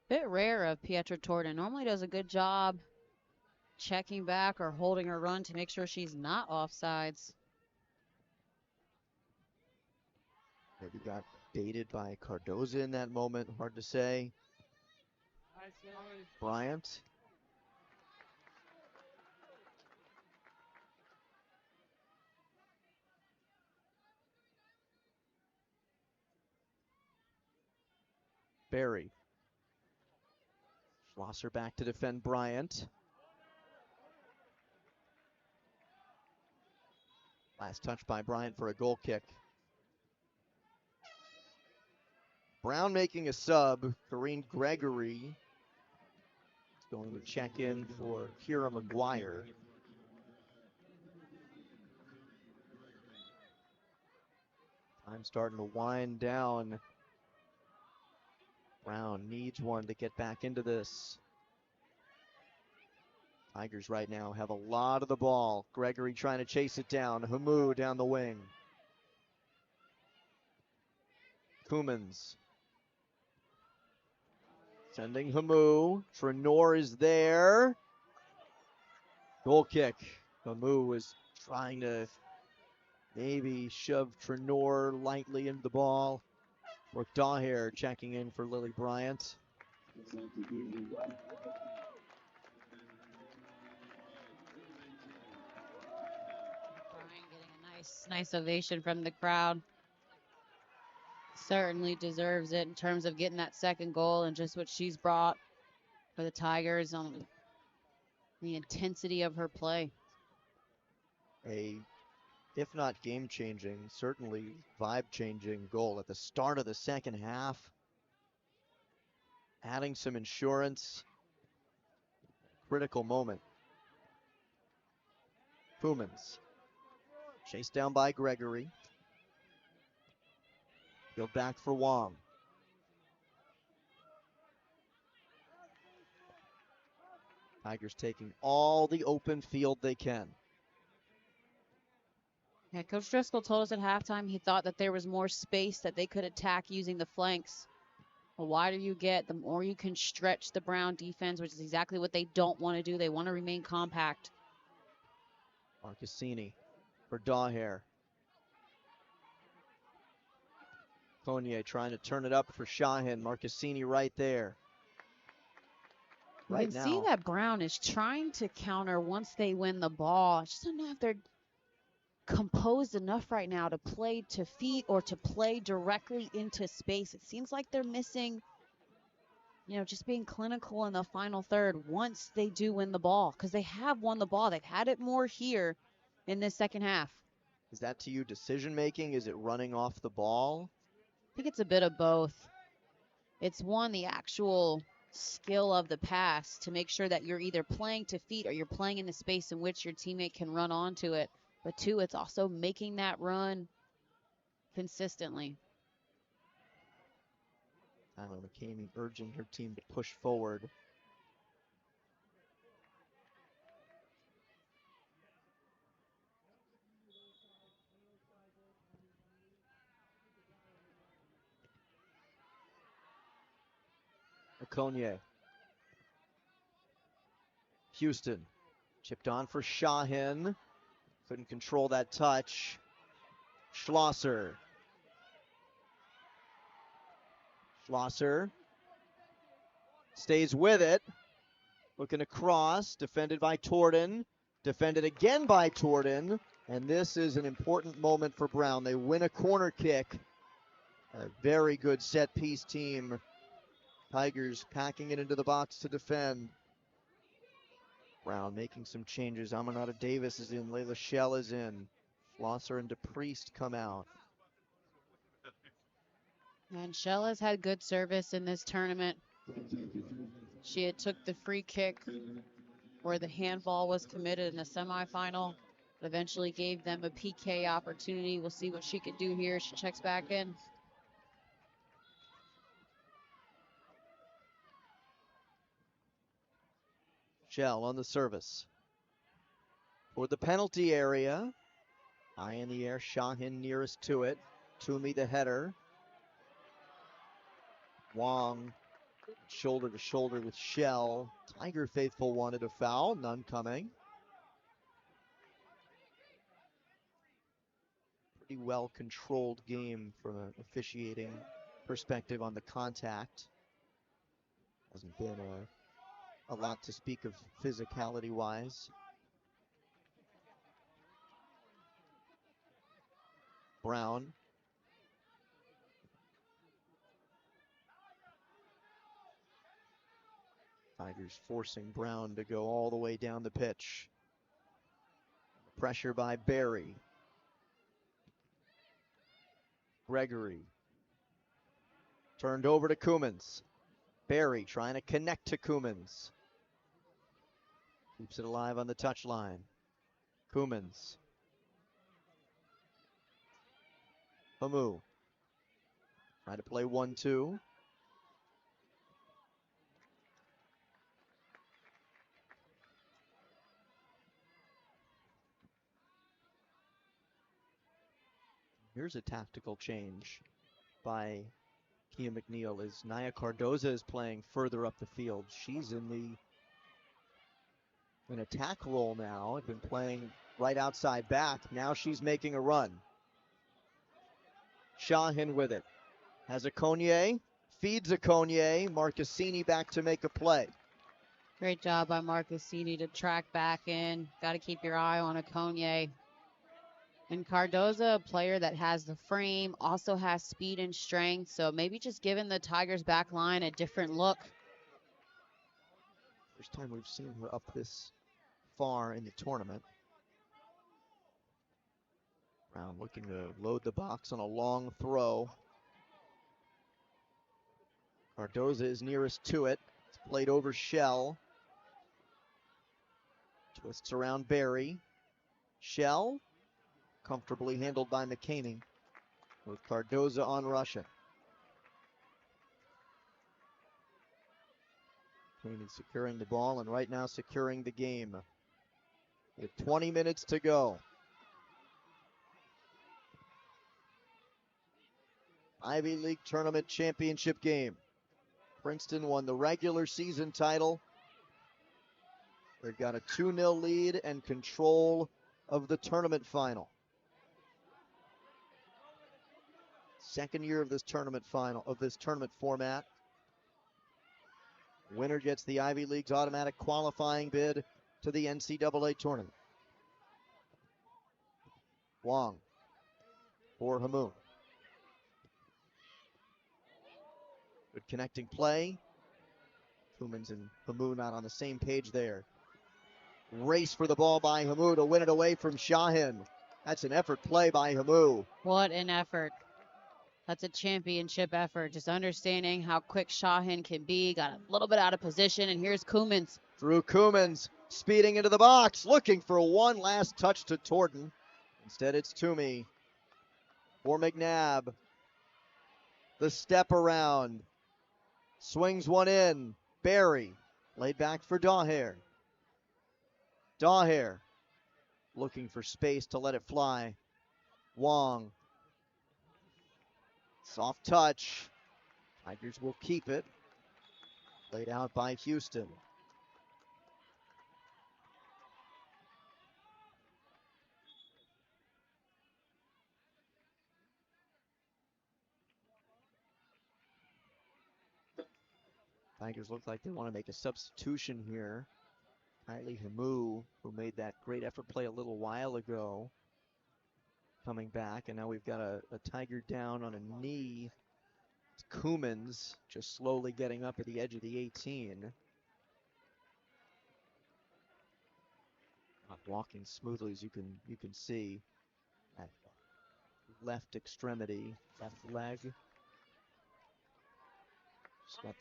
Bit rare of Pietra Torden. Normally does a good job checking back or holding her run to make sure she's not offsides. Maybe got baited by Cardoza in that moment. Hard to say. Bryant. Barry. Schlosser back to defend Bryant. Last touch by Bryant for a goal kick. Brown making a sub. Corrine Gregory is going to check in for Kira McGuire. Time starting to wind down. Brown needs one to get back into this. Tigers right now have a lot of the ball. Gregory trying to chase it down. Hamu down the wing. Kumans. Sending Hamu. Trenor is there. Goal kick. Hamu is trying to maybe shove Trenor lightly into the ball. Or Daher checking in for Lily Bryant. Getting a nice ovation from the crowd. Certainly deserves it in terms of getting that second goal and just what she's brought for the Tigers on the intensity of her play. If not game-changing, certainly vibe-changing goal at the start of the second half. Adding some insurance. Critical moment. Kumans. Chased down by Gregory. Go back for Wong. Tigers taking all the open field they can. Yeah, Coach Driscoll told us at halftime he thought that there was more space that they could attack using the flanks. The wider you get, the more you can stretch the Brown defense, which is exactly what they don't want to do. They want to remain compact. Marcassini for Daher. Cognier trying to turn it up for Shahin. Marcassini right there. You can see that Brown is trying to counter once they win the ball. I just don't know if they're composed enough right now to play to feet or to play directly into space. It seems like they're missing, just being clinical in the final third once they do win the ball, because they have won the ball. They've had it more here in this second half. Is that to you decision making? Is it running off the ball? I think it's a bit of both. It's one, the actual skill of the pass to make sure that you're either playing to feet or you're playing in the space in which your teammate can run onto it. But two, it's also making that run consistently. Tyler McCamey urging her team to push forward. Okonye. Houston. Chipped on for Shahin. Couldn't control that touch. Schlosser. Schlosser stays with it. Looking across. Defended by Torden. Defended again by Torden. And this is an important moment for Brown. They win a corner kick. A very good set piece team. Tigers packing it into the box to defend. Brown making some changes. Amanada Davis is in. Layla Shell is in. Schlosser and DePriest come out. And Shell has had good service in this tournament. She had took the free kick where the handball was committed in the semifinal. Eventually gave them a PK opportunity. We'll see what she can do here. She checks back in. Shell on the service. For the penalty area. High in the air. Shahin nearest to it. Toomey the header. Wong shoulder to shoulder with Shell. Tiger faithful wanted a foul. None coming. Pretty well controlled game from an officiating perspective on the contact. Hasn't been a lot to speak of physicality wise. Brown. Tigers forcing Brown to go all the way down the pitch. Pressure by Barry. Gregory. Turned over to Koumans. Barry trying to connect to Koumans. Keeps it alive on the touchline. Koumans. Hamu. Trying to play 1-2. Here's a tactical change by Kia McNeil as Naya Cardoza is playing further up the field. She's in an attack role now. Had been playing right outside back. Now she's making a run. Shahin with it. Has Okonye. Feeds Okonye. Marcassini back to make a play. Great job by Marcassini to track back in. Got to keep your eye on Okonye. And Cardoza, a player that has the frame, also has speed and strength. So maybe just giving the Tigers back line a different look. First time we've seen her up this far in the tournament. Brown looking to load the box on a long throw. Cardoza is nearest to it. It's played over Shell. Twists around Barry. Shell. Comfortably handled by McCaney with Cardoza on Russia. McCaney securing the ball and right now securing the game. With 20 minutes to go. Ivy League Tournament Championship game. Princeton won the regular season title. They've got a 2-0 lead and control of the tournament final. Second year of this tournament format. Winner gets the Ivy League's automatic qualifying bid to the NCAA tournament. Wong for Hamu. Good connecting play. Koumans and Hamu not on the same page there. Race for the ball by Hamu to win it away from Shahin. That's an effort play by Hamu. What an effort. That's a championship effort. Just understanding how quick Shahin can be. Got a little bit out of position, and here's Koumans. Drew Koumans speeding into the box, looking for one last touch to Torden. Instead, it's Toomey for McNabb. The step around. Swings one in. Barry laid back for Daher. Daher looking for space to let it fly. Wong. Soft touch. Tigers will keep it. Laid out by Houston. Tigers look like they want to make a substitution here. Kylie Hamu, who made that great effort play a little while ago, coming back, and now we've got a Tiger down on a knee. It's Koumans just slowly getting up at the edge of the 18. Not walking smoothly, as you can see. That left extremity, left leg. Just got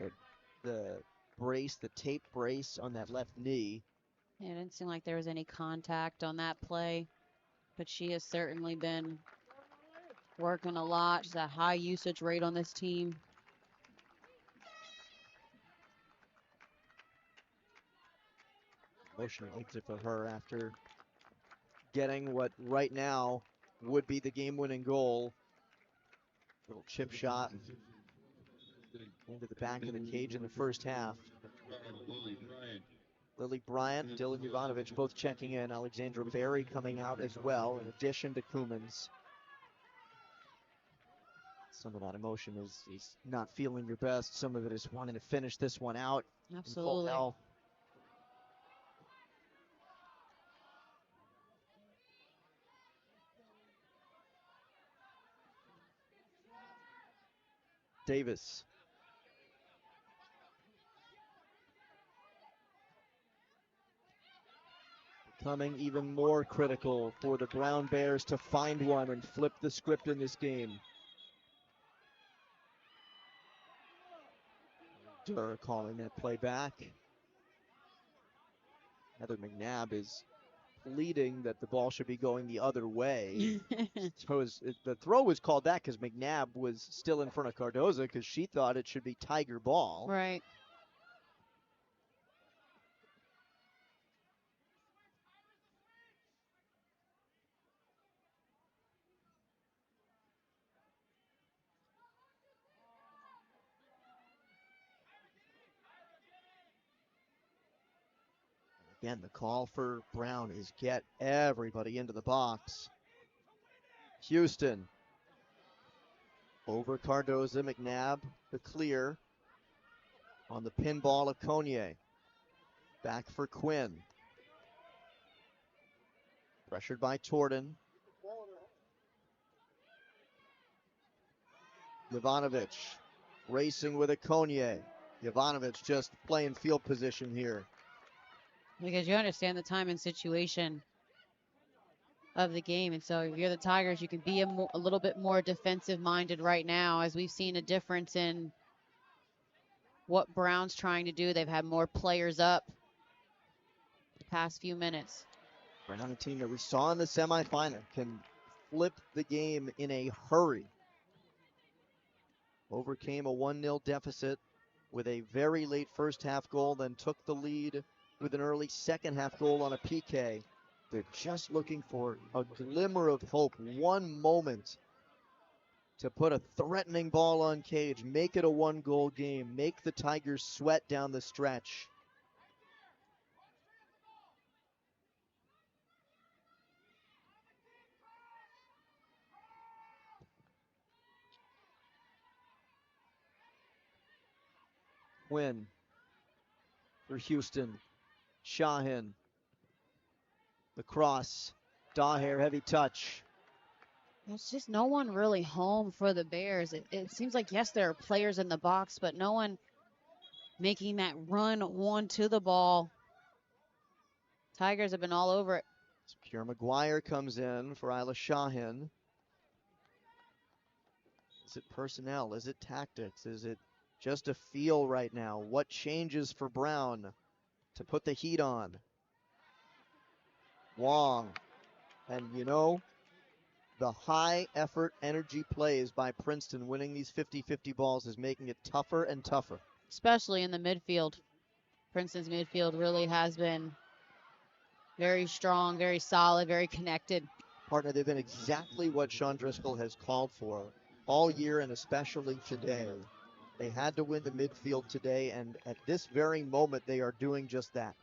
the brace, the tape brace on that left knee. Yeah, it didn't seem like there was any contact on that play, but she has certainly been working a lot. She's a high usage rate on this team. Emotional exit for her after getting what right now would be the game-winning goal. Little chip shot into the back of the cage in the first half. Lily Bryant, Dylan Jovanovic both checking in. Alexandra Berry coming out as well, in addition to Koumans. Some of that emotion is not feeling your best. Some of it is wanting to finish this one out. Absolutely. In full health. Davis. Becoming even more critical for the Brown Bears to find one and flip the script in this game. Durr calling that play back. Heather McNabb is pleading that the ball should be going the other way. The throw was called that because McNabb was still in front of Cardoza because she thought it should be Tiger ball. Right. Again, the call for Brown is get everybody into the box. Houston over Cardoza, McNabb, the clear on the pinball of Cognier. Back for Quinn. Pressured by Torden. Jovanovic racing with a Cognier. Jovanovic just playing field position here. Because you understand the time and situation of the game. And so if you're the Tigers, you can be a little bit more defensive minded right now, as we've seen a difference in what Brown's trying to do. They've had more players up the past few minutes. Brown, a team that we saw in the semifinal, can flip the game in a hurry. Overcame a 1-0 deficit with a very late first half goal, then took the lead with an early second half goal on a PK. They're just looking for a glimmer of hope, one moment to put a threatening ball on cage, make it a 1-goal game, make the Tigers sweat down the stretch. Quinn for Houston. Shahin. The cross. Daher, heavy touch. There's just no one really home for the Bears. It seems like, yes, there are players in the box, but no one making that run onto the ball. Tigers have been all over it. So Kiera McGuire comes in for Isla Shahin. Is it personnel? Is it tactics? Is it just a feel right now? What changes for Brown to put the heat on? Wong. And you know, the high effort energy plays by Princeton winning these 50-50 balls is making it tougher and tougher. Especially in the midfield. Princeton's midfield really has been very strong, very solid, very connected. Partner, they've been exactly what Sean Driscoll has called for all year and especially today. They had to win the midfield today, and at this very moment, they are doing just that.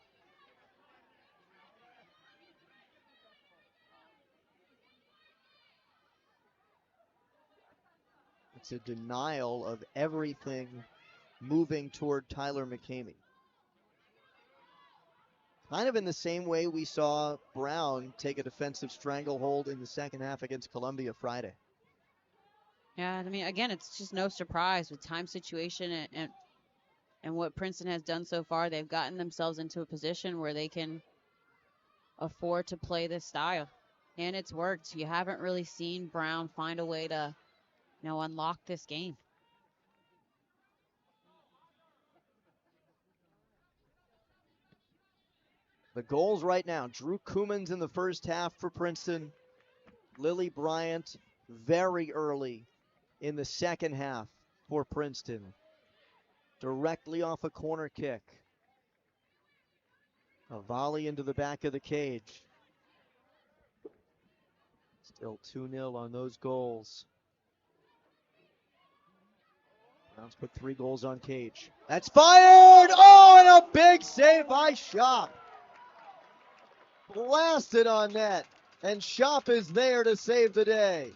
It's a denial of everything moving toward Tyler McCamey. Kind of in the same way we saw Brown take a defensive stranglehold in the second half against Columbia Friday. Yeah, I mean, again, it's just no surprise with time situation and what Princeton has done so far. They've gotten themselves into a position where they can afford to play this style. And it's worked. You haven't really seen Brown find a way to, unlock this game. The goals right now, Drew Koumans in the first half for Princeton. Lily Bryant very early in the second half for Princeton. Directly off a corner kick. A volley into the back of the cage. Still 2-0 on those goals. Browns put 3 goals on cage. That's fired! Oh, and a big save by Shop. Blasted on net. And Shop is there to save the day.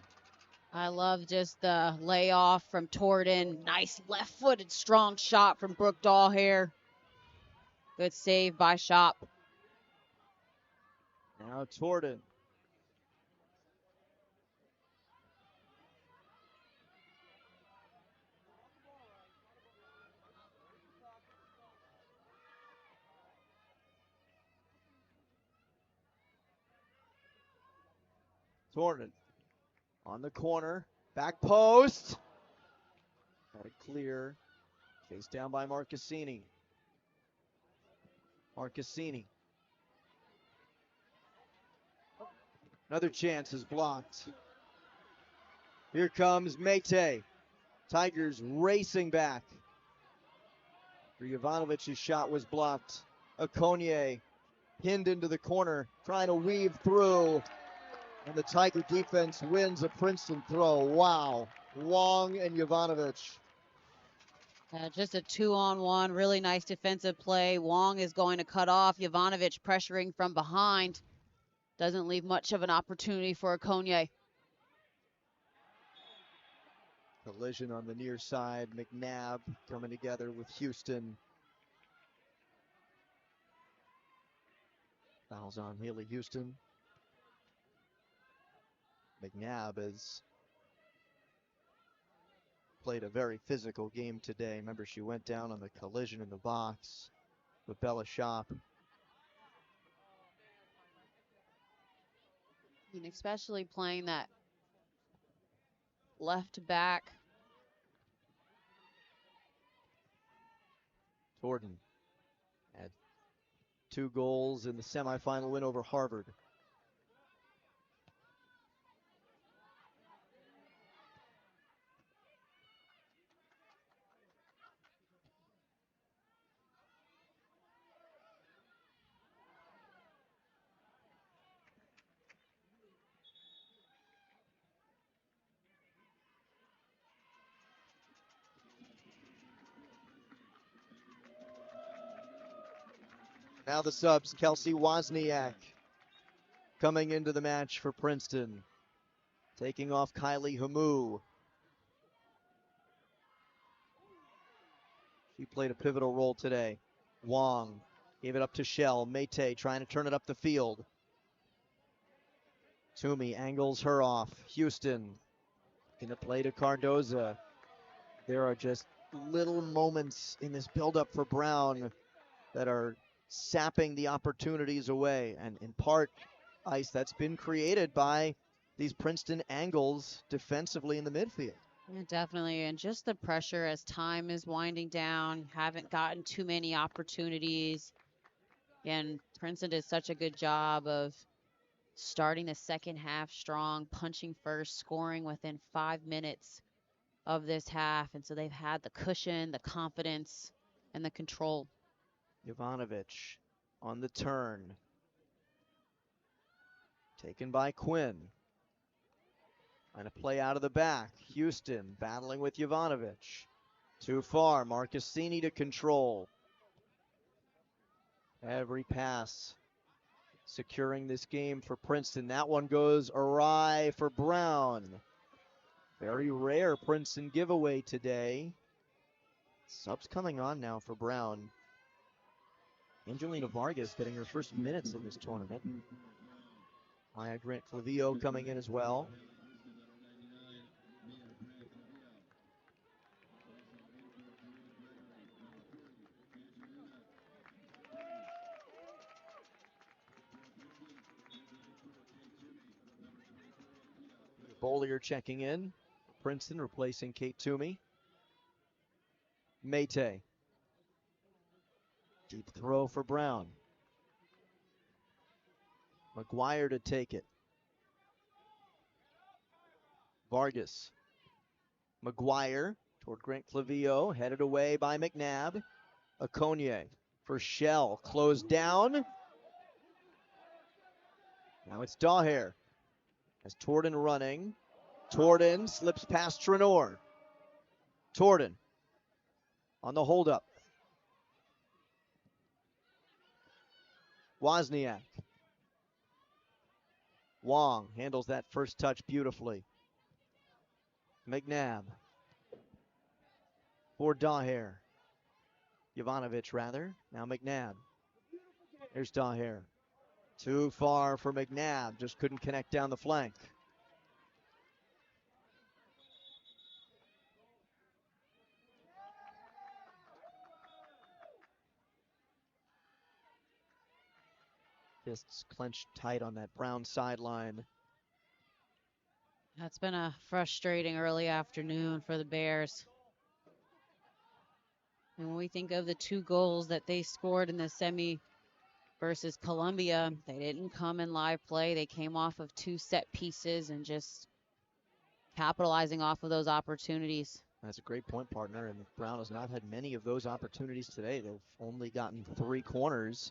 I love just the layoff from Torden. Nice left-footed, strong shot from Brooke Dahlhair. Good save by Shop. Now Torden. Torden on the corner. Back post. Got it clear. Chased down by Marcassini. Marcassini. Another chance is blocked. Here comes Mete. Tigers racing back. Jovanovic's shot was blocked. Okonye pinned into the corner, trying to weave through. And the Tiger defense wins a Princeton throw. Wow. Wong and Jovanovic. Just a 2-on-1, really nice defensive play. Wong is going to cut off. Jovanovic pressuring from behind. Doesn't leave much of an opportunity for Okonye. Collision on the near side. McNabb coming together with Houston. Fouls on Haley Houston. McNabb has played a very physical game today. Remember, she went down on the collision in the box with Bella Shop. And especially playing that left back. Torden had 2 goals in the semifinal win over Harvard. Now the subs, Kelsey Wozniak coming into the match for Princeton. Taking off Kylie Hamu. She played a pivotal role today. Wong gave it up to Shell. Mete trying to turn it up the field. Toomey angles her off. Houston gonna play to Cardoza. There are just little moments in this buildup for Brown that are sapping the opportunities away. And in part, Ice, that's been created by these Princeton angles defensively in the midfield. Yeah, definitely. And just the pressure as time is winding down. Haven't gotten too many opportunities. And Princeton did such a good job of starting the second half strong, punching first, scoring within 5 minutes of this half. And so they've had the cushion, the confidence, and the control. Jovanovic on the turn. Taken by Quinn. Trying to play out of the back. Houston battling with Jovanovic. Too far. Marcassini to control. Every pass securing this game for Princeton. That one goes awry for Brown. Very rare Princeton giveaway today. Subs coming on now for Brown. Angelina Vargas getting her first minutes in this tournament. Maya Grant Flavio coming in as well. Bollier checking in. Princeton replacing Kate Toomey. Mayte. Deep throw for Brown. McGuire to take it. Vargas. McGuire toward Grant Clavio, headed away by McNabb. Okonye for Shell, closed down. Now it's Daher. As Torden running. Torden slips past Trenor. Torden on the holdup. Wozniak. Wong handles that first touch beautifully. McNabb. For Daher. Jovanovic, rather. Now McNabb. There's Daher. Too far for McNabb. Just couldn't connect down the flank. Fists clenched tight on that Brown sideline. That's been a frustrating early afternoon for the Bears. And when we think of the 2 goals that they scored in the semi versus Columbia, they didn't come in live play. They came off of 2 set pieces and just capitalizing off of those opportunities. That's a great point, partner. And Brown has not had many of those opportunities today. They've only gotten 3 corners.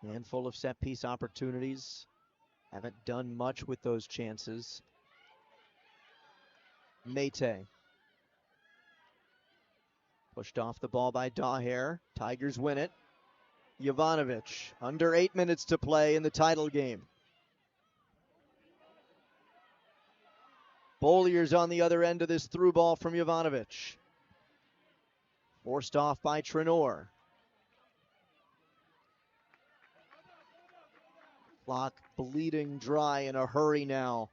Handful of set piece opportunities. Haven't done much with those chances. Mayte. Pushed off the ball by Daher. Tigers win it. Jovanovic, under 8 minutes to play in the title game. Bollier's on the other end of this through ball from Jovanovic. Forced off by Trenor. Clock bleeding dry in a hurry now.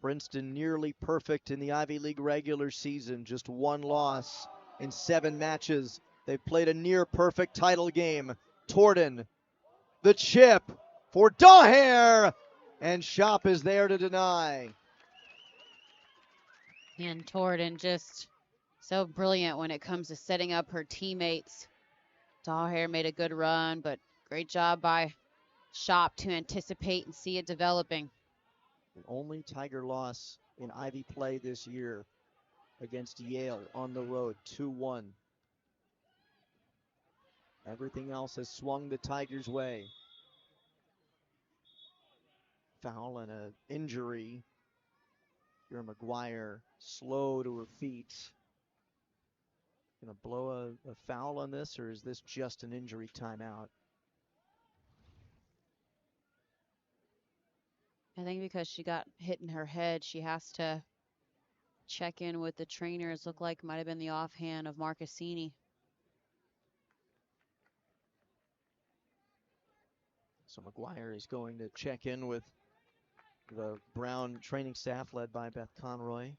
Princeton nearly perfect in the Ivy League regular season. Just 1 loss in 7 matches. They've played a near perfect title game. Torden, the chip for Daher, and Shop is there to deny. And Torden just so brilliant when it comes to setting up her teammates. Daher made a good run, but great job by Shop to anticipate and see it developing. The only Tiger loss in Ivy play this year against Yale on the road, 2-1. Everything else has swung the Tigers' way. Foul and an injury. Here McGuire, slow to her feet. Gonna blow a foul on this, or is this just an injury timeout? I think because she got hit in her head, she has to check in with the trainers. Look like might have been the offhand of Marcassini. So McGuire is going to check in with the Brown training staff led by Beth Conroy.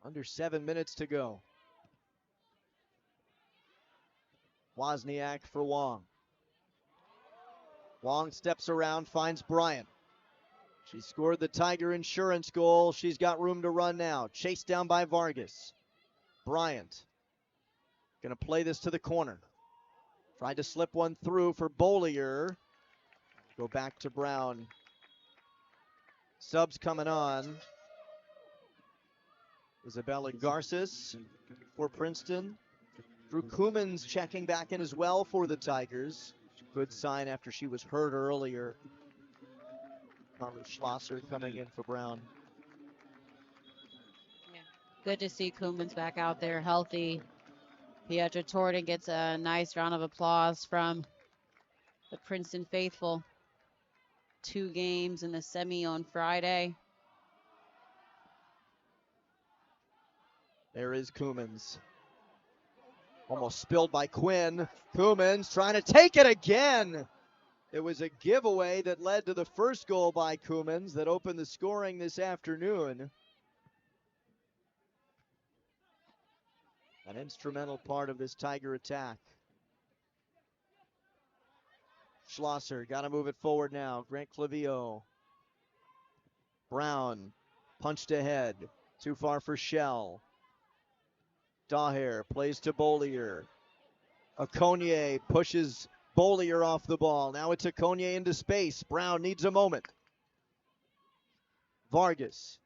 Under 7 minutes to go. Wozniak for Wong. Wong steps around, finds Bryant. She scored the Tiger insurance goal. She's got room to run now. Chased down by Vargas. Bryant going to play this to the corner. Tried to slip one through for Beaulieu. Go back to Brown. Subs coming on. Isabella Garces for Princeton. Drew Koumans checking back in as well for the Tigers. Good sign after she was hurt earlier. Carla Schlosser coming in for Brown. Yeah. Good to see Koumans back out there healthy. Pietra Torden gets a nice round of applause from the Princeton faithful. 2 games in the semi on Friday. There is Koumans. Almost spilled by Quinn. Koumans trying to take it again. It was a giveaway that led to the first goal by Koumans that opened the scoring this afternoon. An instrumental part of this Tiger attack. Schlosser got to move it forward now. Grant Clavillo. Brown punched ahead. Too far for Shell. Daher plays to Beaulieu. Okonye pushes Beaulieu off the ball. Now it's Okonye into space. Brown needs a moment. Vargas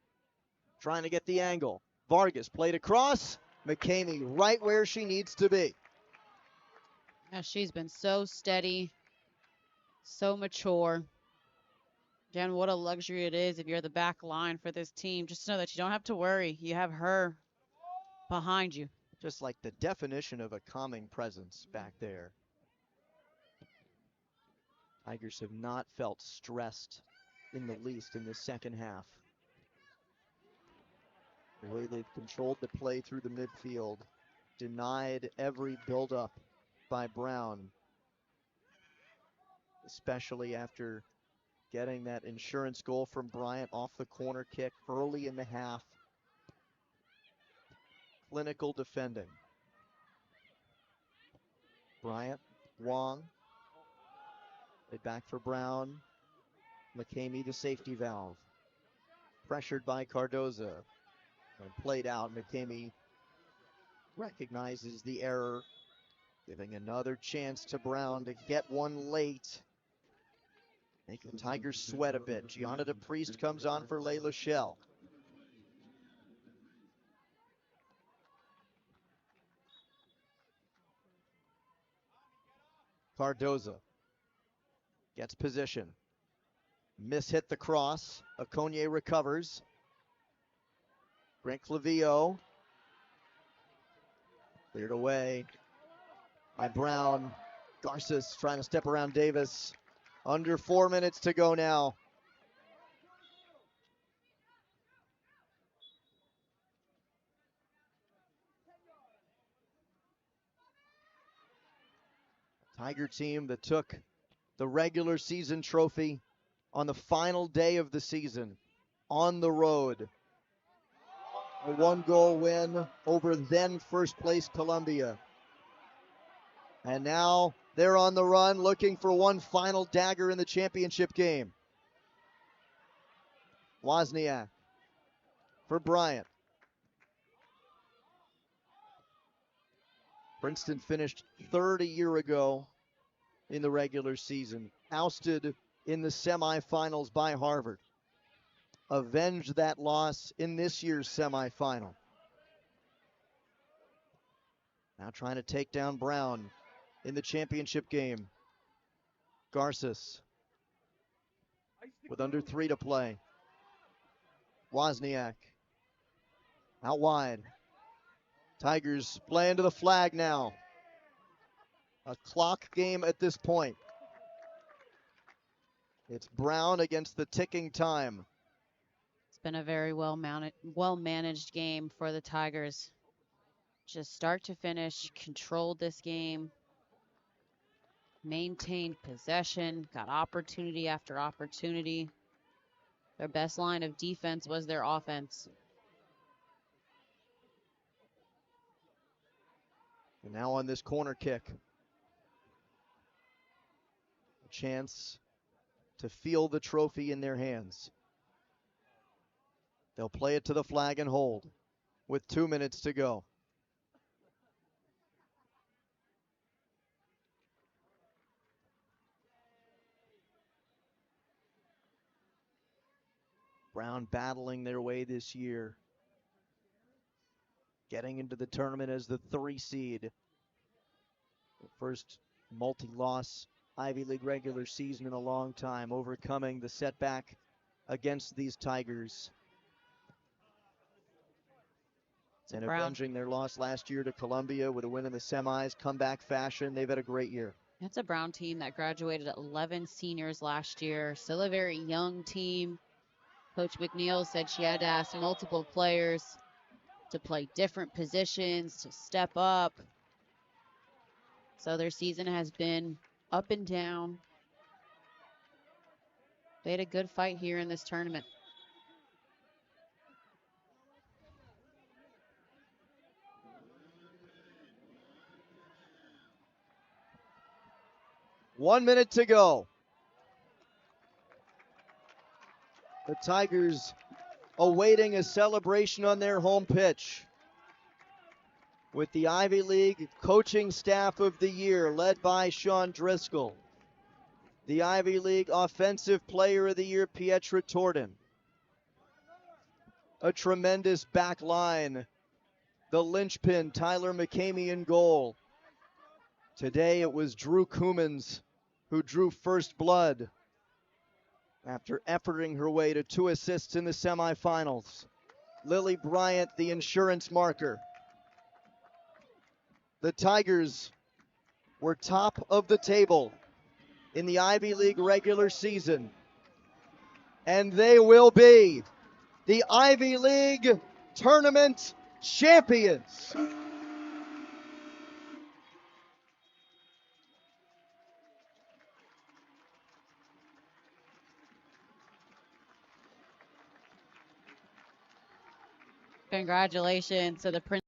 trying to get the angle. Vargas played across. McCamey right where she needs to be. Yeah, she's been so steady, so mature. Jen, what a luxury it is if you're the back line for this team. Just know that you don't have to worry. You have her behind you. Just like the definition of a calming presence back there. Tigers have not felt stressed in the least in this second half. The way they've controlled the play through the midfield, denied every buildup by Brown, especially after getting that insurance goal from Bryant off the corner kick early in the half. Clinical defending. Bryant, Wong, they back for Brown. McCamey, the safety valve. Pressured by Cardoza. And played out. McCamey recognizes the error, giving another chance to Brown to get one late. Make the Tigers sweat a bit. Gianna DePriest comes on for Layla Shell. Cardoza gets position. Mishit the cross. Okonye recovers. Grant Clavillo. Cleared away by Brown. Garces trying to step around Davis. Under 4 minutes to go now. Tiger team that took the regular season trophy on the final day of the season on the road. A 1-goal win over then first place Columbia. And now they're on the run looking for one final dagger in the championship game. Wozniak for Bryant. Princeton finished third a year ago in the regular season. Ousted in the semifinals by Harvard. Avenged that loss in this year's semifinal. Now trying to take down Brown in the championship game. Garces with under 3 to play. Wozniak out wide. Tigers playing to the flag now. A clock game at this point. It's Brown against the ticking time. It's been a very well-managed game for the Tigers. Just start to finish, controlled this game, maintained possession, got opportunity after opportunity. Their best line of defense was their offense. And now on this corner kick, A chance to feel the trophy in their hands. They'll play it to the flag and hold with 2 minutes to go. Brown battling their way this year, getting into the tournament as the 3 seed. The first multi-loss Ivy League regular season in a long time, overcoming the setback against these Tigers and avenging their loss last year to Columbia with a win in the semis, comeback fashion. They've had a great year. That's a Brown team that graduated 11 seniors last year. Still a very young team. Coach McNeil said she had to ask multiple players to play different positions, to step up. So their season has been up and down. They had a good fight here in this tournament. One minute to go. The Tigers awaiting a celebration on their home pitch with the Ivy League Coaching Staff of the Year led by Sean Driscoll. The Ivy League Offensive Player of the Year, Pietra Torden. A tremendous back line. The linchpin, Tyler McCamey in goal. Today it was Drew Coomans who drew first blood after efforting her way to 2 assists in the semifinals. Lily Bryant, the insurance marker. The Tigers were top of the table in the Ivy League regular season, and they will be the Ivy League tournament champions. Congratulations to the Princeton